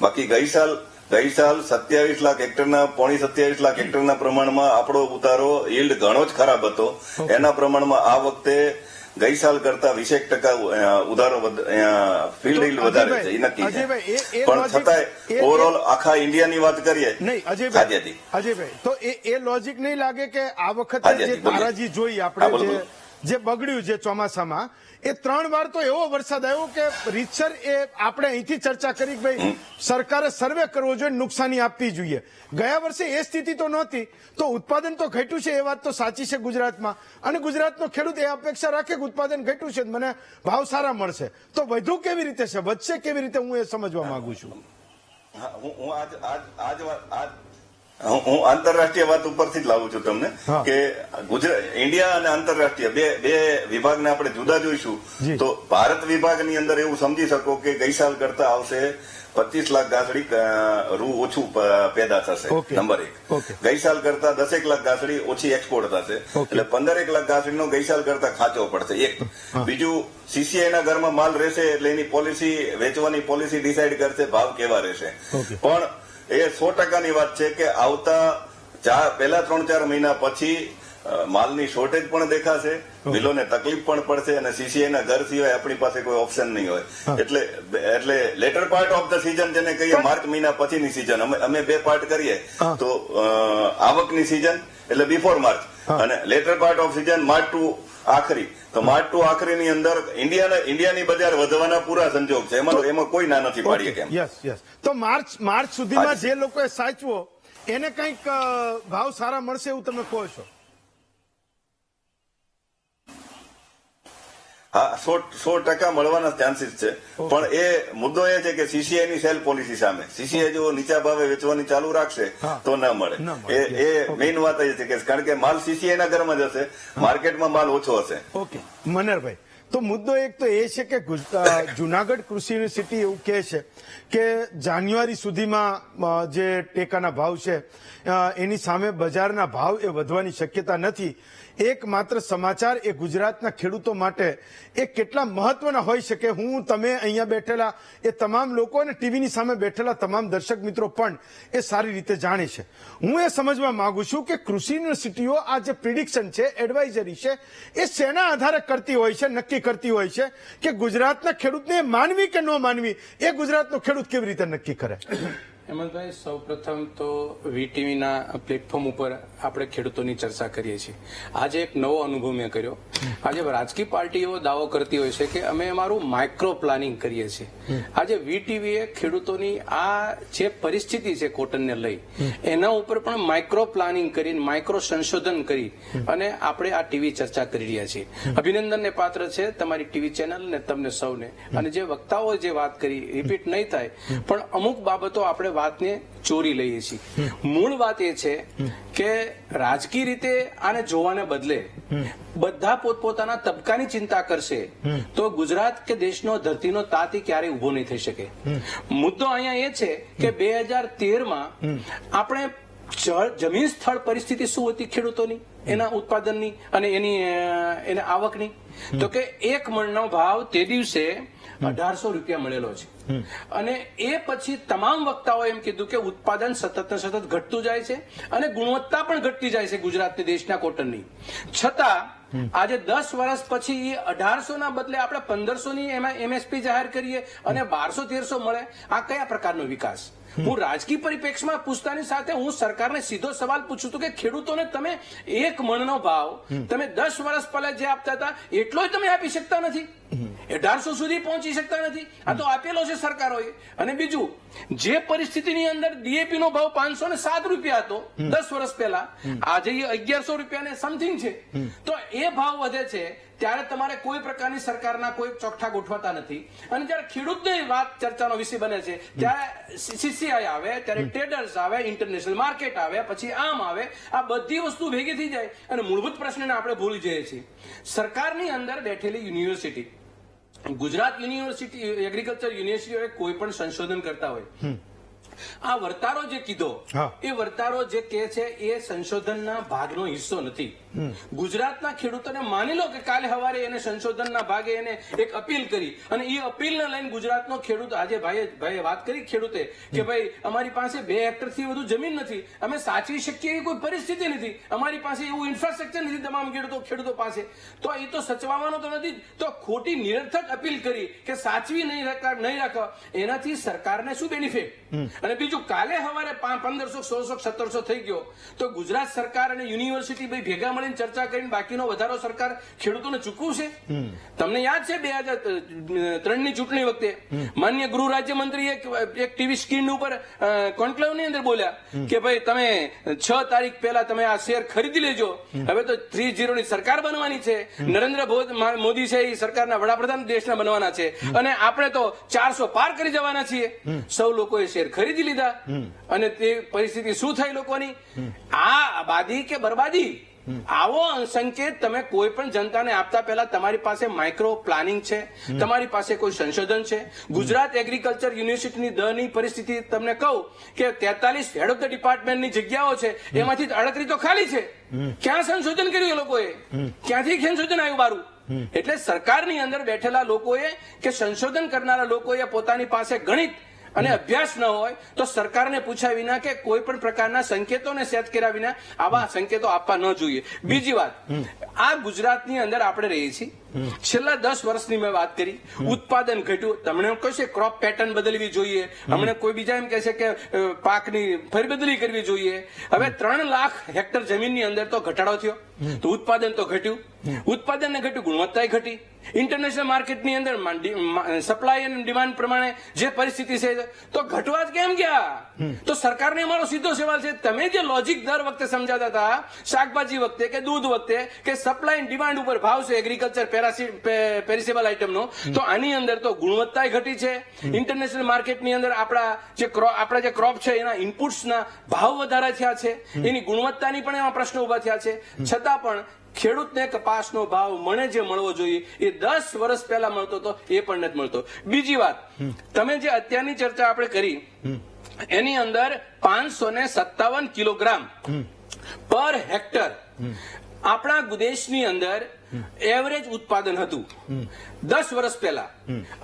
બાકી ગઈ સાલ 27 લાખ હેક્ટરના, 27 લાખ હેક્ટરના પ્રમાણમાં આપણો ઉતારો યીલ્ડ ઘણો જ ખરાબ હતો. એના પ્રમાણમાં આ વખતે ગઈ સાલ કરતા 20% ઉધારો ફિલ્ડ યીલ્ડ વધારે છે, એ નક્કી છે. પણ છતાંય ઓવરઓલ આખા ઇન્ડિયાની વાત કરીએ નહીં અજયભાઈ, તો એ લોજિક નહીં લાગે કે આ વખતે જે તારાજી જોઈ આપણે જે બગડ્યું છે ચોમાસામાં, એ 3 વાર તો એવો વરસાદ આવ્યો કે રીતસર એ આપણે અહીંથી ચર્ચા કરી કે ભાઈ સરકારે સર્વે કરવો જોઈએ, નુકસાની આપવી જોઈએ. ગયા વર્ષે એ સ્થિતિ તો નહોતી, તો ઉત્પાદન તો ઘટ્યું છે, એ વાત તો સાચી છે ગુજરાતમાં. અને ગુજરાતનો ખેડૂત એ અપેક્ષા રાખે કે ઉત્પાદન ઘટ્યું છે, મને ભાવ સારા મળશે, તો વધુ કેવી રીતે છે, વધશે કેવી રીતે, હું એ સમજવા માંગુ છું. હું આંતરરાષ્ટ્રીય વાત ઉપરથી જ લાવું છું તમને કે ઇન્ડિયા અને આંતરરાષ્ટ્રીય બે વિભાગને આપણે જુદા જોઈશું. તો ભારત વિભાગની અંદર એવું સમજી શકો કે ગઈ સાલ કરતા આવશે 25 લાખ ગાંસડી રૂ ઓછું પેદા થશે. નંબર 1. ગઈ સાલ કરતા 10 લાખ ગાંસડી ઓછી એક્સપોર્ટ થશે, એટલે 15 લાખ ગાંસડીનો ગઈ સાલ કરતા ખાંચો પડશે. એક બીજું, સીસીઆઈ ના ઘરમાં માલ રહેશે એટલે એની પોલિસી, વેચવાની પોલિસી ડિસાઈડ કરશે ભાવ કેવા રહેશે. પણ એ 100%ની વાત છે કે આવતા પહેલા 3-4 મહિના પછી માલની શોર્ટેજ પણ દેખાશે, મિલોને તકલીફ પણ પડશે અને સીસીઆઈ ના ઘર સિવાય આપણી પાસે કોઈ ઓપ્શન નહીં હોય. એટલે letter part of the season જેને કહીએ, માર્ચ મહિના પછીની સીઝન, અમે 2 પાર્ટ કરીએ તો આવકની સીઝન એટલે બિફોર માર્ચ, અને later part of season March to આખરી. તો માર્ચ ટુ આખરીની અંદર ઇન્ડિયાની બજાર વધવાના પૂરા સંજોગ છે, એમાં કોઈ ના નથી પાડીએ કેમ. યસ. તો માર્ચ સુધીમાં જે લોકોએ સાચવો એને કંઈક ભાવ સારા મળશે એવું તમે કહો છો? હા, 100% મળવાના ચાન્સીસ છે. પણ એ મુદ્દો એ છે કે સીસીઆઈ ની સેલ પોલિસી સામે સીસીઆઈ જો નીચા ભાવે વેચવાની ચાલુ રાખશે તો ના મળે. એ મેઇન વાત એ છે કે કારણ કે માલ સીસીઆઈ ના ઘરમાં જશે, માર્કેટમાં માલ ઓછો હશે. ઓકે મનરભાઈ, તો મુદ્દો એક તો એ છે કે જુનાગઢ કૃષિ યુનિવર્સિટી એવું કહે છે કે જાન્યુઆરી સુધીમાં જે ટેકાના ભાવ છે એની સામે બજારના ભાવ એ વધવાની શક્યતા નથી. એકમાત્ર સમાચાર એ ગુજરાતના ખેડૂતો માટે એ કેટલા મહત્વના હોઈ શકે, હું તમે અહીંયા બેઠેલા એ તમામ લોકો અને ટીવીની સામે બેઠેલા તમામ દર્શક મિત્રો પણ એ સારી રીતે જાણે છે. હું એ સમજવા માંગુ છું કે કૃષિ યુનિવર્સિટીઓ આ જે પ્રિડિક્શન છે, એડવાઇઝરી છે, એ શેના આધારે કરતી હોય છે, નક્કી કરતી હોય છે કે ગુજરાતના ખેડૂતને માનવી કે ન માનવી, એ ગુજરાતનો ખેડૂત કેવી રીતે નક્કી કરે? હેમંતભાઈ, સૌ પ્રથમ તો વીટીવીના પ્લેટફોર્મ ઉપર આપણે ખેડૂતોની ચર્ચા કરીએ છીએ. આજે એક નવો અનુભવ મેં કર્યો. આજે રાજકીય પાર્ટીઓ દાવો કરતી હોય છે કે અમે અમારું માઇક્રો પ્લાનિંગ કરીએ છીએ. આજે વીટીવીએ ખેડૂતોની આ જે પરિસ્થિતિ છે કોટનને લઈ, એના ઉપર પણ માઇક્રો પ્લાનિંગ કરીને માઇક્રો સંશોધન કરી અને આપણે આ ટીવી ચર્ચા કરી રહ્યા છીએ. અભિનંદનને પાત્ર છે તમારી ટીવી ચેનલ ને તમને સૌને. અને જે વક્તાઓએ જે વાત કરી રિપીટ નહીં થાય, પણ અમુક બાબતો આપણે વાતને ચોરી લઈએ છીએ. મૂળ વાત એ છે કે રાજકીય રીતે આને જોવાને બદલે બધા પોતપોતાના તબક્કાની ચિંતા કરશે તો ગુજરાત કે દેશનો ધરતીનો તાતી ક્યારેય ઉભો નહીં થઈ શકે. મુદ્દો અહીંયા એ છે કે 2013માં આપણે જમીન સ્થળ પરિસ્થિતિ શું હતી ખેડૂતોની, એના ઉત્પાદનની અને એની આવકની, તો કે 1 મણનો ભાવ તે દિવસે 1800 રૂપિયા મળેલો છે. અને એ પછી તમામ વક્તાઓ એમ કીધું કે ઉત્પાદન સતત ને સતત ઘટતું જાય છે અને ગુણવત્તા પણ ઘટતી જાય છે ગુજરાતની દેશના કોટનની. છતાં આજે 10 વર્ષ પછી 1800 ના બદલે આપણે 1500 ની એમાં એમએસપી જાહેર કરીએ અને 1200-1300 મળે. આ કયા પ્રકારનો વિકાસ? હું રાજકીય પરિપ્રેક્ષમાં પૂછતાની સાથે હું સરકારને સીધો સવાલ પૂછું છું કે ખેડૂતોને તમે 1 મણનો ભાવ તમે 10 વર્ષ પહેલા જે આપતા હતા એટલો તમે આપી શકતા નથી, 1800 સુધી પહોંચી શકતા નથી. આ તો આપેલો છે સરકારોએ. અને બીજું, જે પરિસ્થિતિની અંદર ડીએપી નો ભાવ 507 રૂપિયા હતો 10 વર્ષ પહેલા, આજે 1100 રૂપિયા ને સમથિંગ છે. તો એ ભાવ વધે છે ત્યારે તમારે કોઈ પ્રકારની સરકારના કોઈ ચોકઠા ગોઠવાતા નથી. અને જયારે ખેડૂતની વાત ચર્ચાનો વિષય બને છે ત્યારે સીસીઆઈ આવે, ત્યારે ટ્રેડર્સ આવે, ઇન્ટરનેશનલ માર્કેટ આવે, પછી આમ આવે. આ બધી વસ્તુ ભેગી થઈ જાય અને મૂળભૂત પ્રશ્નને આપણે ભૂલી જઈએ છીએ. સરકારની અંદર બેઠેલી યુનિવર્સિટી, ગુજરાત યુનિવર્સિટી, એગ્રીકલ્ચર યુનિવર્સિટીઓ કોઈ પણ સંશોધન કરતા હોય, આ વર્તારો જે કીધો એ વર્તારો જે કે છે એ સંશોધનના ભાગનો હિસ્સો નથી. ગુજરાતના ખેડૂતોને માની લો કે કાલે સવારે એને સંશોધનના ભાગે એને એક અપીલ કરી અને એ અપીલને લઈને ગુજરાતનો ખેડૂત, આજે ભાઈએ વાત કરી ખેડૂતે કે ભાઈ અમારી પાસે 2 હેક્ટરથી વધુ જમીન નથી, અમે સાચવી શકીએ એવી કોઈ પરિસ્થિતિ નથી, અમારી પાસે એવું ઇન્ફ્રાસ્ટ્રક્ચર નથી તમામ ખેડૂતો પાસે, તો એ તો સચવાવાનો તો નથી. તો ખોટી નિરર્થક અપીલ કરી કે સાચવી નહીં રાખવા, એનાથી સરકારને શું બેનિફિટ? અને બીજું, કાલે સવારે 1500, 1600, 1700 થઈ ગયો તો ગુજરાત સરકાર અને યુનિવર્સિટી ભેગા મળીને ચર્ચા કરીને બાકીનો વધારો સરકાર ખેડૂતોને ચૂકવશે? તમને યાદ છે 2003 ની ચૂંટણી વખતે માન્ય ગૃહ રાજ્યમંત્રી એક ટીવી સ્ક્રીન ઉપર કોન્ક્લેવ ની અંદર બોલ્યા કે ભાઈ તમે 6 તારીખ પહેલા તમે આ શેર ખરીદી લેજો, હવે તો 3-0 ની સરકાર બનવાની છે, નરેન્દ્ર મોદી છે એ સરકારના વડાપ્રધાન દેશના બનવાના છે અને આપણે તો 400 પાર કરી જવાના છીએ. સૌ લોકોએ શેર ખરીદી લીધા અને તે પરિસ્થિતિ શું થઈ લોકોની? આ આબાદી કે બરબાદી? આવો સંકેત તમે કોઈ પણ જનતાને આપતા પહેલા તમારી પાસે માઇક્રો પ્લાનિંગ છે, તમારી પાસે કોઈ સંશોધન છે? ગુજરાત એગ્રીકલ્ચર યુનિવર્સિટીની દરની પરિસ્થિતિ તમને કહું કે 43 હેડ ઓફ ધ ડિપાર્ટમેન્ટની જગ્યાઓ છે, એમાંથી 38 તો ખાલી છે. ક્યાં સંશોધન કર્યું એ લોકોએ? ક્યાંથી સંશોધન આવ્યું બારું? એટલે સરકારની અંદર બેઠેલા લોકોએ કે સંશોધન કરનારા લોકોએ પોતાની પાસે ગણિત અને અભ્યાસ ન હોય તો સરકારને પૂછ્યા વિના કે કોઈ પણ પ્રકારના સંકેતોને સેટ કર્યા વિના આવા સંકેતો આપવા ન જોઈએ. બીજી વાત, આ ગુજરાતની અંદર આપણે રહીએ છીએ, છેલ્લા 10 વર્ષની મેં વાત કરી, ઉત્પાદન ઘટ્યું. તમને કહેશે ક્રોપ પેટર્ન બદલવી જોઈએ, હમણાં કોઈ બીજા એમ કહે છે કે પાકની ફેરબદલી કરવી જોઈએ. હવે 3 લાખ હેક્ટર જમીનની અંદર તો ઘટાડો થયો તો ઉત્પાદન તો ઘટ્યું, ઉત્પાદન ને ઘટ્યું, ગુણવત્તા ઘટી. ઇન્ટરનેશનલ માર્કેટની અંદર સપ્લાય અને ડિમાન્ડ પ્રમાણે જે પરિસ્થિતિ છે તો ઘટવા જ કેમ ગયા? તો સરકારને અમારો સીધો સવાલ છે, તમે જે લોજિક દર વખતે સમજાતા હતા, શાકભાજી વખતે કે દૂધ વખતે કે સપ્લાય એન્ડ ડિમાન્ડ ઉપર ભાવ છે એગ્રીકલ્ચર પેરિસેબલ આઇટમનો, તો આની અંદર તો ગુણવત્તા ઘટી છે. ઇન્ટરનેશનલ માર્કેટની અંદર આપણા જે ક્રોપ છે એના ઇનપુટ્સના ભાવ વધારા થયા છે, એની ગુણવત્તાની પણ એમાં પ્રશ્નો ઉભા થયા છે. છતાં પણ ખેડૂતને કપાસનો ભાવ મને જે મળવો જોઈએ એ 10 વર્ષ પહેલા મળતો હતો, એ પણ નથી મળતો. બીજી વાત, તમે જે અત્યારની ચર્ચા આપણે કરી એની અંદર 557 કિલોગ્રામ પર હેક્ટર આપણા દેશની અંદર એવરેજ ઉત્પાદન હતું 10 વર્ષ પહેલા,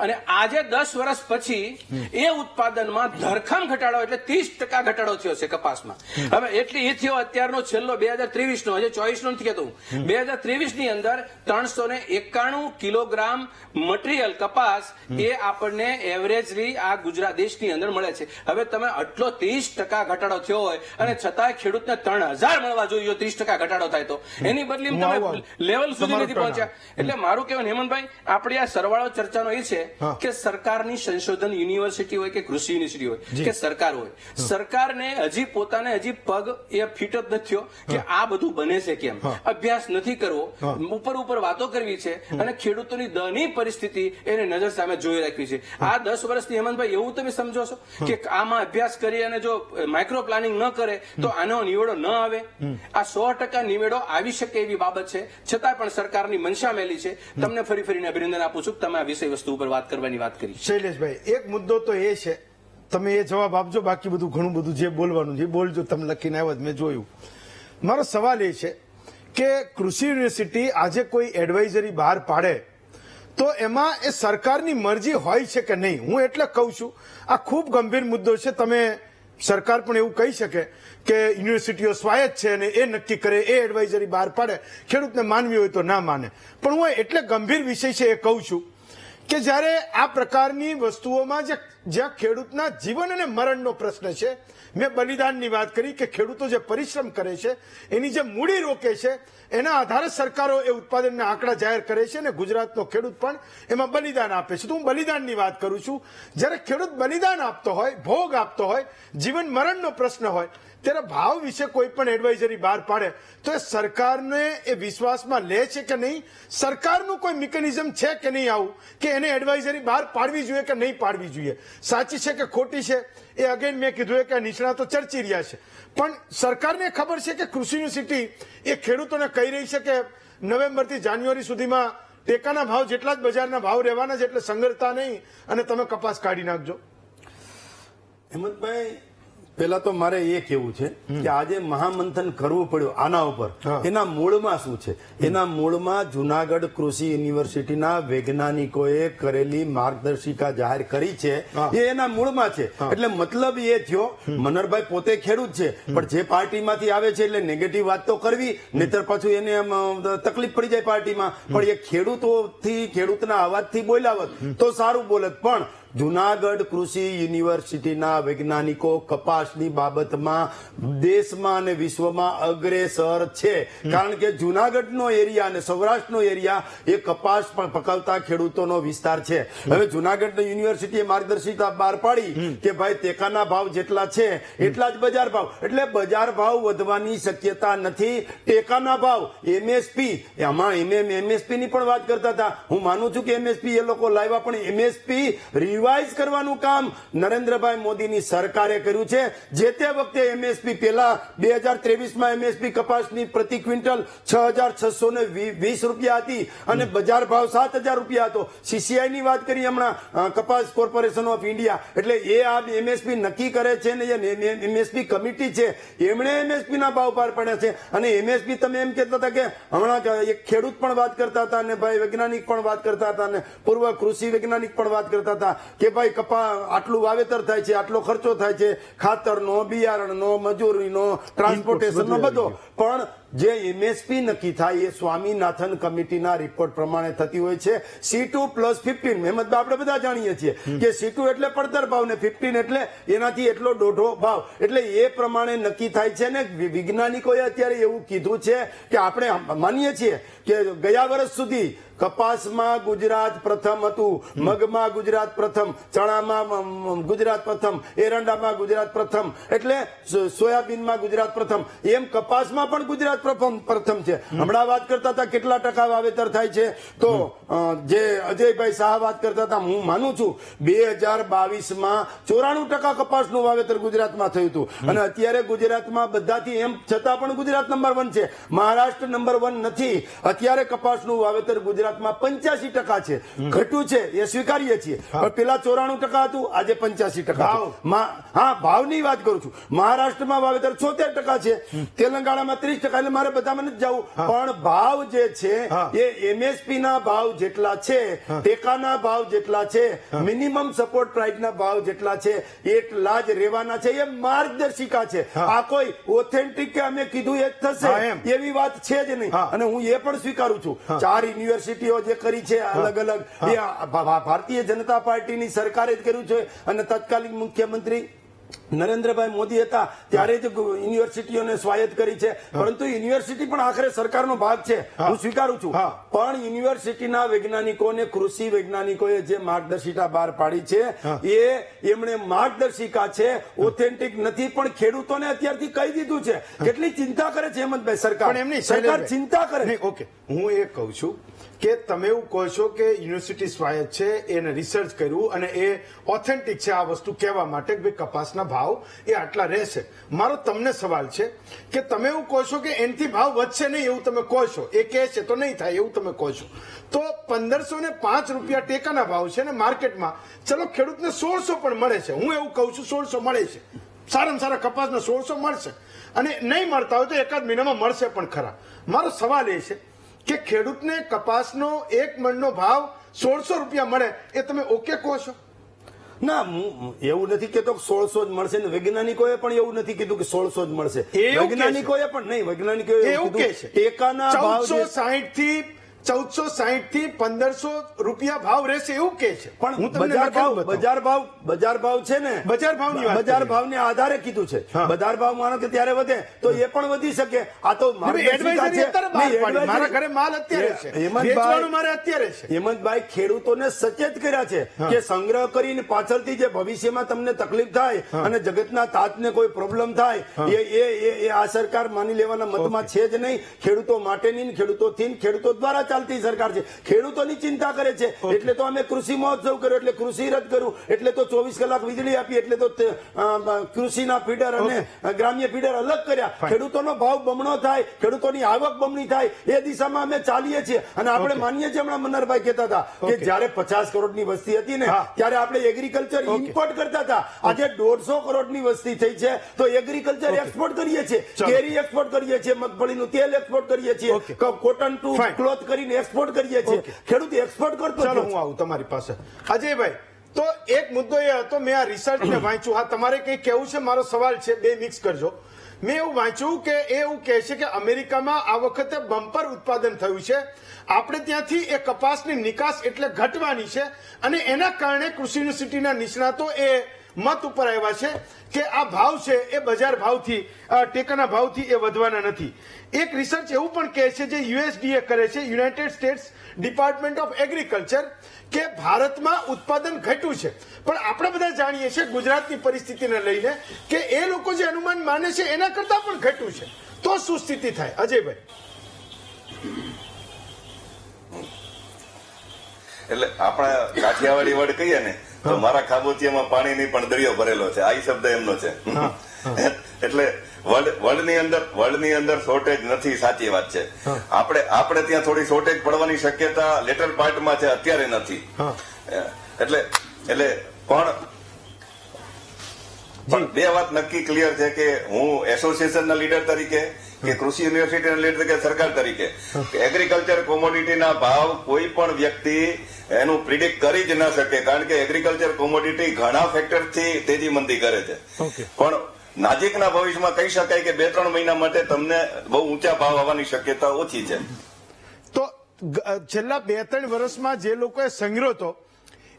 અને આજે 10 વર્ષ પછી એ ઉત્પાદનમાં ધરખમ ઘટાડો એટલે 30% ઘટાડો થયો છે કપાસમાં. હવે એટલે એ થયો અત્યારનો છેલ્લો 2023 નો, હજે 24 નો નથી કહેતો હું. 2023 ની અંદર 391 કિલોગ્રામ મટીરિયલ કપાસ એ આપણને એવરેજલી આ ગુજરાત દેશની અંદર મળે છે. હવે તમે આટલો 30% ઘટાડો થયો હોય અને છતાંય ખેડૂતને 3000 મળવા જોઈએ 30% ઘટાડો થાય તો, એની બદલી તમે લેવલ સુધી નથી પહોંચ્યા. એટલે મારું કહેવાનું હેમંતભાઈ, આપણી આ સરવાળો ચર્ચાનો એ છે કે સરકારની સંશોધન યુનિવર્સિટી હોય કે કૃષિ યુનિવર્સિટી હોય કે સરકાર હોય, સરકારને હજી પોતાને હજી પગ એ ફિટ જ નથી થયો કે આ બધું બને છે કેમ. અભ્યાસ નથી કરવો, ઉપર વાતો કરવી છે અને ખેડૂતોની દયનીય પરિસ્થિતિ એને નજર સામે જોઈ રાખવી છે. આ 10 વર્ષથી હેમંતભાઈ એવું તમે સમજો છો કે આમાં અભ્યાસ કરી અને જો માઇક્રો પ્લાનિંગ ન કરે તો આનો નિવેડો ન આવે? આ 100% નિવેડો આવી શકે એવી બાબત છે, છતાં પણ સરકારની મનસા મેલી છે. તમને ફરીને અભિનંદન આપું છું, તમે આ વિષય વસ્તુ ઉપર વાત કરવાની વાત કરી. શૈલેષભાઈ, એક મુદ્દો તો એ છે, તમે એ જવાબ આપજો, બાકી બધું ઘણું બધું જે બોલવાનું છે બોલજો, તમે લખીને આવ્યો મેં જોયું. મારો સવાલ એ છે કે કૃષિ યુનિવર્સિટી આજે કોઈ એડવાઇઝરી બહાર પાડે તો એમાં એ સરકારની મરજી હોય છે કે નહીં? હું એટલે કહું છું આ ખૂબ ગંભીર મુદ્દો છે. તમે સરકાર પણ એવું કહી શકે કે યુનિવર્સિટીઓ સ્વાયત્ત છે અને એ નક્કી કરે, એ એડવાઇઝરી બહાર પાડે, ખેડૂતને માનવી હોય તો ના માને. પણ હું એટલે ગંભીર વિષય છે એ કહું છું કે જ્યારે આ પ્રકારની વસ્તુઓમાં જ્યાં ખેડૂતના જીવન અને મરણનો પ્રશ્ન છે, મેં બલિદાનની વાત કરી કે ખેડૂતો જે પરિશ્રમ કરે છે એની જે મૂડી રોકે છે એના આધારે સરકારો એ ઉત્પાદનના આંકડા જાહેર કરે છે અને ગુજરાતનો ખેડૂત પણ એમાં બલિદાન આપે છે. તો હું બલિદાનની વાત કરું છું. જ્યારે ખેડૂત બલિદાન આપતો હોય, ભોગ આપતો હોય, જીવન મરણનો પ્રશ્ન હોય, ત્યારે ભાવ વિશે કોઈ પણ એડવાઇઝરી બહાર પાડે તો એ સરકારને એ વિશ્વાસમાં લે છે કે નહીં? સરકારનું કોઈ મિકેનિઝમ છે કે નહીં આવું કે એને એડવાઇઝરી બહાર પાડવી જોઈએ કે નહીં પાડવી જોઈએ? સાચી છે કે ખોટી છે એ અગેન મેં કીધું કે નિષ્ણાતો ચર્ચી રહ્યા છે, પણ સરકારને ખબર છે કે કૃષિ યુનિવર્સિટી એ ખેડૂતોને કહી રહી છે કે નવેમ્બરથી જાન્યુઆરી સુધીમાં ટેકાના ભાવ જેટલા જ બજારના ભાવ રહેવાના છે, એટલે સંઘર્ષતા નહીં અને તમે કપાસ કાઢી નાખજો. હેમંતભાઈ, પેલા તો મારે એ કેવું છે કે આજે મહામંથન કરવું પડ્યું આના ઉપર, એના મૂળમાં શું છે? એના મૂળમાં જુનાગઢ કૃષિ યુનિવર્સિટીના વૈજ્ઞાનિકોએ કરેલી માર્ગદર્શિકા જાહેર કરી છે, એ એના મૂળમાં છે. એટલે મતલબ એ થયો, મનહરભાઈ પોતે ખેડૂત છે પણ જે પાર્ટીમાંથી આવે છે એટલે નેગેટિવ વાત તો કરવી, નહીતર પાછું એને તકલીફ પડી જાય પાર્ટીમાં. પણ એ ખેડૂતોથી, ખેડૂતના અવાજથી બોલ્યા હોત તો સારું બોલત. પણ જુનાગઢ કૃષિ યુનિવર્સિટીના વૈજ્ઞાનિકો કપાસની બાબતમાં દેશમાં અને વિશ્વમાં અગ્રેસર છે, કારણ કે જુનાગઢનો એરિયા અને સૌરાષ્ટ્રનો એરિયા એ કપાસ પણ પકવતા ખેડૂતોનો વિસ્તાર છે. હવે જુનાગઢ યુનિવર્સિટીએ માર્ગદર્શિકા બહાર પાડી કે ભાઈ ટેકાના ભાવ જેટલા છે એટલા જ બજાર ભાવ, એટલે બજાર ભાવ વધવાની શક્યતા નથી. ટેકાના ભાવ એમએસપી, આમાં એમએસપી ની પણ વાત કરતા હતા. હું માનું છું કે એમએસપી એ લોકો લાવ્યા, પણ એમએસપી રિવાઇઝ કરવાનું કામ નરેન્દ્રભાઈ મોદીની સરકારે કર્યું છે. જે તે વખતે એમએસપી પેલા 2023માં એમએસપી કપાસની પ્રતિ ક્વિન્ટલ 6,620 રૂપિયા હતી અને બજાર ભાવ 7,000 રૂપિયા હતો. સીસીઆઈ ની વાત કરી હમણાં, કપાસ કોર્પોરેશન ઓફ ઇન્ડિયા, એટલે એ આ એમએસપી નક્કી કરે છે ને એમએસપી કમિટી છે એમણે એમએસપી ના ભાવ પાર પાડ્યા છે. અને એમએસપી તમે એમ કહેતા હતા કે હમણાં એક ખેડૂત પણ વાત કરતા હતા અને ભાઈ વૈજ્ઞાનિક પણ વાત કરતા હતા અને પૂર્વ કૃષિ વૈજ્ઞાનિક પણ વાત કરતા હતા કે ભાઈ આટલું વાવેતર થાય છે, આટલો ખર્ચો થાય છે, ખાતરનો, બિયારણનો, મજૂરીનો, ટ્રાન્સપોર્ટેશનનો બધો. પણ જે એમએસપી નક્કી થાય એ સ્વામીનાથન કમિટીના રિપોર્ટ પ્રમાણે થતી હોય છે. C2+15, મહેમદભાઈ આપણે બધા જાણીએ છીએ કે C2 એટલે પડતર ભાવ ને 15 એટલે એનાથી એટલો દોઢો ભાવ, એટલે એ પ્રમાણે નક્કી થાય છે. ને વૈજ્ઞાનિકોએ અત્યારે એવું કીધું છે કે આપણે માનીએ છીએ કે ગયા વર્ષ સુધી કપાસમાં ગુજરાત પ્રથમ હતું, મગમાં ગુજરાત પ્રથમ, ચણામાં ગુજરાત પ્રથમ, એરંડામાં ગુજરાત પ્રથમ, એટલે સોયાબીનમાં ગુજરાત પ્રથમ, એમ કપાસમાં પણ ગુજરાત પ્રથમ છે. હમણાં વાત કરતા હતા કેટલા ટકા વાવેતર થાય છે, તો જે અજયભાઈ શાહ વાત કરતા હતા, હું માનું છું 2022માં 94% કપાસનું વાવેતર ગુજરાતમાં થયું હતું. અને અત્યારે ગુજરાતમાં બધાથી એમ છતાં પણ ગુજરાત નંબર 1 છે, મહારાષ્ટ્ર નંબર 1 નથી. અત્યારે કપાસનું વાવેતર ગુજરાતમાં 85% છે. ઘટ્યું છે એ સ્વીકારીએ છીએ, પણ પેલા 94% હતું, આજે 85%. હા, ભાવની વાત કરું છું. મહારાષ્ટ્રમાં વાવેતર 76% છે, તેલંગાણામાં 30%. એટલે મારે બધામાં નથી જવું, પણ ભાવ જે છે એ એમએસપી ના ભાવ જેટલા છે, ટેકાના ભાવ જેટલા છે, મિનિમમ સપોર્ટ પ્રાઇસ ના ભાવ જેટલા છે એટલા જ રહેવાના છે. એ માર્ગદર્શિકા છે. આ કોઈ ઓથેન્ટિક કે અમે કીધું એ જ થશે એવી વાત છે જ નહીં. અને હું એ પણ સ્વીકારું છું, 4 યુનિવર્સિટીઓ જે કરી છે અલગ અલગ, એ ભારતીય જનતા પાર્ટીની સરકારે જ કર્યું છે. અને તત્કાલીન મુખ્યમંત્રી નરેન્દ્રભાઈ મોદી હતા ત્યારે જ યુનિવર્સિટીઓને સ્વાયત્ત કરી છે. પરંતુ યુનિવર્સિટી પણ આખરે સરકારનો ભાગ છે, હું સ્વીકારું છું. પણ યુનિવર્સિટીના વૈજ્ઞાનિકોને, કૃષિ વૈજ્ઞાનિકોએ જે માર્ગદર્શિકા બહાર પાડી છે એ એમણે માર્ગદર્શિકા છે, ઓથેન્ટિક નથી. પણ ખેડૂતોને અત્યારથી કહી દીધું છે. કેટલી ચિંતા કરે છે હેમંતભાઈ સરકાર ચિંતા કરે. ઓકે, હું એ કહું છું કે તમે એવું કહો છો કે યુનિવર્સિટી સ્વાયત્ત છે, એને રિસર્ચ કર્યું અને એ ઓથેન્ટિક છે આ વસ્તુ કહેવા માટે કે ભાઈ કપાસના ભાવ એ આટલા રહેશે. મારો તમને સવાલ છે કે તમે એવું કહો છો કે એનાથી ભાવ વધશે નહીં એવું તમે કહો છો, એ કહે છે તો નહીં થાય એવું તમે કહો છો, તો 1505 રૂપિયા ટેકાના ભાવ છે ને માર્કેટમાં, ચલો ખેડૂતને 1600 પણ મળે છે. હું એવું કહું છું 1600 મળે છે, સારામાં સારા કપાસના 1600 મળશે, અને નહીં મળતા હોય તો એકાદ મહિનામાં મળશે પણ ખરા. મારો સવાલ એ છે કે ખેડૂતને કપાસનો 1 મણનો ભાવ 1600 રૂપિયા મળે, એ તમે ઓકે કહો છો? ના, હું એવું નથી કેતો 1600 જ મળશે ને વૈજ્ઞાનિકોએ પણ એવું નથી કીધું કે 1600 જ મળશે. વૈજ્ઞાનિકોએ પણ નહીં, વૈજ્ઞાનિકોએ એવું કીધું ટેકાના ભાવ 1460 થી 1500 રૂપિયા ભાવ રહેશે એવું કે છે. પણ હું તમને બજાર ભાવ છે ને, બજાર ભાવને આધારે કીધું છે. બજાર ભાવ માનો કે ત્યારે વધે તો એ પણ વધી શકે. આ તો મારા ઘરે માલ અત્યારે છે, વેચવાનું મારે અત્યારે છે. હેમંતભાઈ ખેડૂતોને સચેત કર્યા છે કે સંગ્રહ કરીને પાછળથી જે ભવિષ્યમાં તમને તકલીફ થાય અને જગતના તાતને કોઈ પ્રોબ્લેમ થાય એ આ સરકાર માની લેવાના મતમાં છે જ નહીં. ખેડૂતો માટેની, ખેડૂતોથી, ખેડૂતો દ્વારા ચાલતી સરકાર છે. ખેડૂતોની ચિંતા કરે છે. એટલે તો અમે કૃષિ મહોત્સવ કર્યો, એટલે કૃષિ રદ કર્યું, એટલે તો 24 કલાક વીજળી આપી, એટલે તો કૃષિના ફીડર અને ગ્રામ્ય ફીડર અલગ કર્યા. ખેડૂતોનો ભાવ બમણો થાય, ખેડૂતોની આવક બમણી થાય, એ દિશામાં અમે ચાલીએ છીએ. અને આપણે માનીએ છીએ, હમણાં મન્નરભાઈ કહેતા હતા કે જયારે 50 કરોડની વસ્તી હતી ને ત્યારે આપણે એગ્રીકલ્ચર ઇમ્પોર્ટ કરતા હતા. આજે 150 કરોડની વસ્તી થઈ છે તો એગ્રીકલ્ચર એક્સપોર્ટ કરીએ છીએ, કેરી એક્સપોર્ટ કરીએ છીએ, મગફળીનું તેલ એક્સપોર્ટ કરીએ છીએ, કોટન ટુ ક્લોથ કરીને એક્સપોર્ટ કરીએ છીએ. ખેડૂત એક્સપોર્ટ કરતો. ચાલો હું આવું તમારી પાસે. અજયભાઈ, તો એક મુદ્દો એ હતો, મેં આ રિસર્ચ ને વાંચ્યું. હા, તમારે કઈ કેવું છે? મારો સવાલ છે, બે મિક્સ કરજો. મેં એવું વાંચ્યું કે એવું કહે છે કે અમેરિકામાં આ વખતે બમ્પર ઉત્પાદન થયું છે, આપણે ત્યાંથી એ કપાસની નિકાસ એટલે ઘટવાની છે, અને એના કારણે કૃષિ યુનિવર્સિટીના નિષ્ણાતો એ મત ઉપર આવ્યા છે કે આ ભાવ છે એ બજાર ભાવથી, ટેકાના ભાવથી એ વધવાના નથી. એક રિસર્ચ એવું પણ કહે છે જે યુએસડીએ કરે છે, United states department of agriculture, કે ભારતમાં ઉત્પાદન ઘટ્યું છે. પણ આપણે બધા જાણીએ છીએ ગુજરાતની પરિસ્થિતિને લઈને કે એ લોકો જે અનુમાન માને છે એના કરતા પણ ઘટ્યું છે. તો શું સ્થિતિ થાય અજયભાઈ? એટલે આપણા કાઠિયાવાડી વર્ડ કહીએ ને તો મારા ખાબોચિયામાં પાણીની પણ દરિયો ભરેલો છે, આ શબ્દ એમનો છે. એટલે વર્લ્ડની અંદર શોર્ટેજ નથી, સાચી વાત છે. આપણે ત્યાં થોડી શોર્ટેજ પડવાની શક્યતા લેટર પાર્ટમાં છે, અત્યારે નથી. એટલે પણ બે વાત નક્કી ક્લિયર છે કે હું એસોસિએશનના લીડર તરીકે કે કૃષિ યુનિવર્સિટીના લીડર તરીકે, સરકાર તરીકે એગ્રીકલ્ચર કોમોડિટીના ભાવ કોઈ પણ વ્યક્તિ એનું પ્રિડિક્ટ કરી જ ન શકે, કારણ કે એગ્રીકલ્ચર કોમોડિટી ઘણા ફેક્ટરથી તેજી મંદી કરે છે. પણ નજીકના ભવિષ્યમાં કહી શકાય કે 2-3 મહિના માટે તમને બહુ ઊંચા ભાવ આવવાની શક્યતા ઓછી છે. તો છેલ્લા 2-3 વર્ષમાં જે લોકોએ સંગ્રહ હતો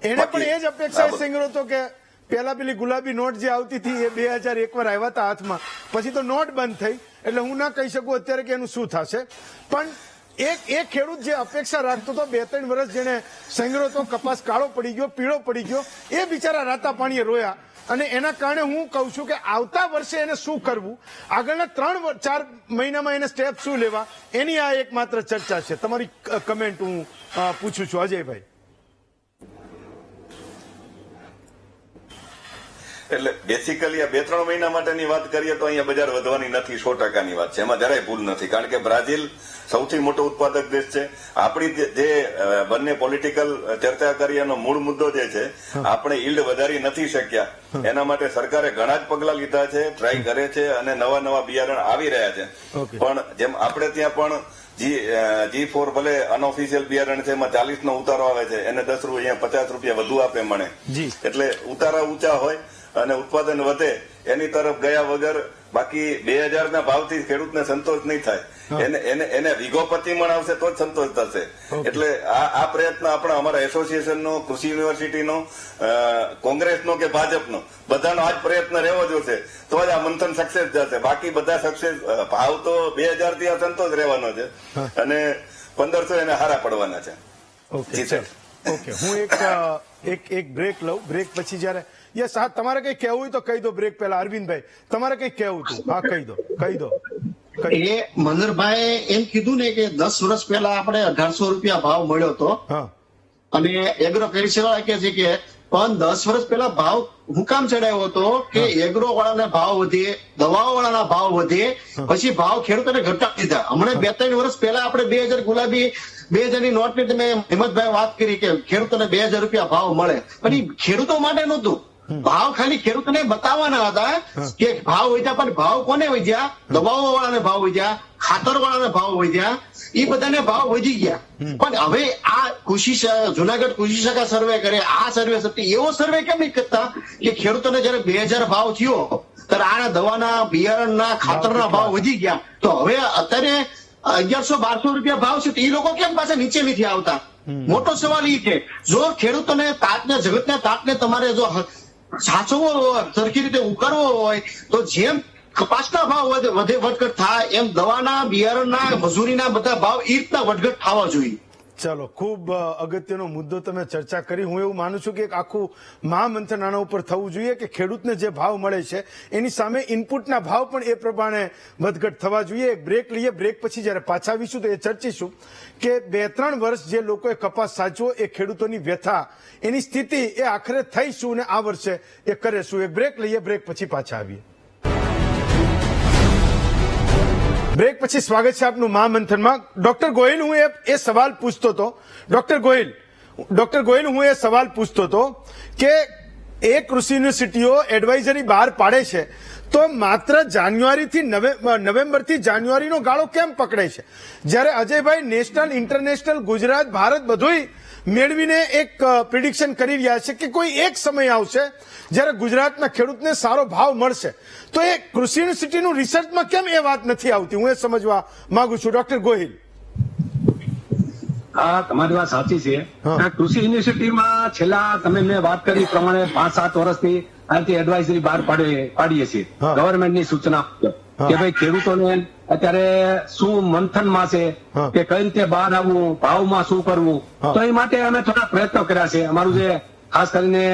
એને પણ એ જ અપેક્ષાએ સંગ્રહ હતો કે પેલા પેલી ગુલાબી નોટ જે આવતી હતી એ 2001 વાર આવ્યા હતા હાથમાં, પછી તો નોટ બંધ થઈ, એટલે હું ના કહી શકું અત્યારે કે એનું શું થશે. પણ એક ખેડૂત જે અપેક્ષા રાખતો હતો 2-3 વર્ષ જેને સંગ્રહ તો કપાસ કાળો પડી ગયો, પીળો પડી ગયો, એ બિચારા રાતા પાણીએ રોયા. અને એના કારણે હું કહું છું કે આવતા વર્ષે એને શું કરવું, આગળના 3-4 મહિનામાં એને સ્ટેપ શું લેવા, એની આ એકમાત્ર ચર્ચા છે. તમારી કમેન્ટ હું પૂછું છું અજયભાઈ. એટલે બેસિકલી આ 2-3 મહિના માટેની વાત કરીએ તો અહીંયા બજાર વધવાની નથી, 100%ની વાત છે, એમાં જરાય ભૂલ નથી. કારણ કે બ્રાઝિલ સૌથી મોટો ઉત્પાદક દેશ છે. આપણી જે બંને પોલિટિકલ ચર્ચા કરી એનો મૂળ મુદ્દો જે છે, આપણે ઈલ્ડ વધારી નથી શક્યા. એના માટે સરકારે ઘણા જ પગલા લીધા છે, ટ્રાય કરે છે અને નવા બિયારણ આવી રહ્યા છે. પણ જેમ આપણે ત્યાં પણ G4 ભલે અનઓફિશિયલ બિયારણ છે, એમાં 40 નો ઉતારો આવે છે, એને 10 રૂપિયા 50 રૂપિયા વધુ આપે મળે. એટલે ઉતારા ઊંચા હોય અને ઉત્પાદન વધે એની તરફ ગયા વગર બાકી 2000 ના ભાવથી ખેડૂતને સંતોષ નહીં થાય. એને વીઘો પ્રતિ મણ આવશે તો જ સંતોષ થશે. એટલે આ પ્રયત્ન આપણા અમારા એસોસિએશનનો, કૃષિ યુનિવર્સિટીનો, કોંગ્રેસનો કે ભાજપનો, બધાનો આ જ પ્રયત્ન રહેવો જોશે, તો જ આ મંથન સક્સેસ જશે. બાકી બધા સક્સેસ ભાવ તો 2000 થી આ સંતોષ રહેવાનો છે અને 1500 એને હારા પડવાના છે. ઓકે, હું એક બ્રેક લઉં. બ્રેક પછી જયારે યસ, હા, તમારે કઈ કહેવું હોય તો કહી દો. બ્રેક પહેલા અરવિંદભાઈ તમારે કઈ કહેવું હતું? હા, કહી દો. એ મનહરભાઈ એમ કીધું ને કે 10 વર્ષ પહેલા આપણે 1800 રૂપિયા ભાવ મળ્યો હતો, અને એગ્રો કૃષિ વાળા કે છે કે પણ 10 વર્ષ પહેલા ભાવ હું કામ ચડાવ્યો હતો કે એગ્રો વાળાના ભાવ વધે, દવાઓ વાળાના ભાવ વધે, પછી ભાવ ખેડૂતોને ઘટાડી દીધા. હમણાં 2-3 વર્ષ પહેલા આપણે 2000 ગુલાબી 2000 ની નોટની તમે હિંમતભાઈ વાત કરી કે ખેડૂતોને 2000 રૂપિયા ભાવ મળે, પણ એ ખેડૂતો માટે નહોતું. ભાવ ખાલી ખેડૂતોને બતાવવાના હતા કે ભાવ વધ્યા, પણ ભાવ કોને વધ્યા? દવાઓ વાળાને ભાવ વધ્યા, ખાતર વાળાને ભાવ વધ્યા, એ બધાને ભાવ વધી ગયા. પણ હવે આ જુનાગઢ કૃષિ શાખા સર્વે કરે, આ સર્વે એવો સર્વે કેમ નહીં કરતા કે ખેડૂતોને જયારે 2000 ભાવ થયો ત્યારે આના દવાના, બિયારણના, ખાતરના ભાવ વધી ગયા, તો હવે અત્યારે 1100-1200 રૂપિયા ભાવ છે, તો એ લોકો કેમ પાછા નીચે નથી આવતા? મોટો સવાલ એ છે. જો ખેડૂતોને તાતને, જગતને તાતને તમારે જો સાચવવો હોય, સરખી રીતે ઉકાળવો હોય, તો જેમ કપાસના ભાવ વધઘટ થાય એમ દવાના, બિયારણના, મજૂરીના બધા ભાવ એ રીતના વધઘટ થવા જોઈએ. ચલો, ખૂબ અગત્યનો મુદ્દો તમે ચર્ચા કરી. હું એવું માનું છું કે એક આખું મહામંથન આના ઉપર થવું જોઈએ કે ખેડૂતને જે ભાવ મળે છે એની સામે ઇનપુટના ભાવ પણ એ પ્રમાણે વધઘટ થવા જોઈએ. એક બ્રેક લઈએ. બ્રેક પછી જયારે પાછા આવીશું તો એ ચર્ચીશું કે 2-3 વર્ષ જે લોકોએ કપાસ સાચવો, એ ખેડૂતોની વ્યથા, એની સ્થિતિ એ આખરે થઈ શું ને આ વર્ષે એ કરે શું. એક બ્રેક લઈએ. બ્રેક પછી પાછા આવીએ. બ્રેક પછી સ્વાગત છે આપનું મહામંથનમાં. ડોક્ટર ગોહિલ, હું એ સવાલ પૂછતો હતો. ડોક્ટર ગોહિલ, હું એ સવાલ પૂછતો હતો કે એ કૃષિ યુનિવર્સિટીઓ એડવાઇઝરી બહાર પાડે છે, તો માત્ર જાન્યુઆરીથી નવેમ્બરથી જાન્યુઆરીનો ગાળો કેમ પકડે છે, જ્યારે અજયભાઈ નેશનલ, ઇન્ટરનેશનલ, ગુજરાત, ભારત બધુંય મેળવીને એક પ્રિડિક્શન કરી રહ્યા છે કે કોઈ એક સમય આવશે જ્યારે ગુજરાતના ખેડૂતને સારો ભાવ મળશે. તો એ કૃષિ યુનિવર્સિટીનું રિસર્ચમાં કેમ એ વાત નથી આવતી? હું એ સમજવા માંગુ છું. ડોક્ટર ગોહિલ. હા, તમારી વાત સાચી છે. કૃષિ યુનિવર્સિટીમાં છેલ્લા મેં વાત કરી પ્રમાણે 5-7 વર્ષથી આનાથી એડવાઇઝરી બહાર પાડીએ છીએ ગવર્મેન્ટની સૂચના કે ભાઈ ખેડૂતોને અત્યારે શું મંથનમાં છે કે કઈ રીતે બહાર આવવું, ભાવમાં શું કરવું. તો એ માટે અમે થોડા પ્રયત્નો કર્યા છે. અમારું જે ખાસ કરીને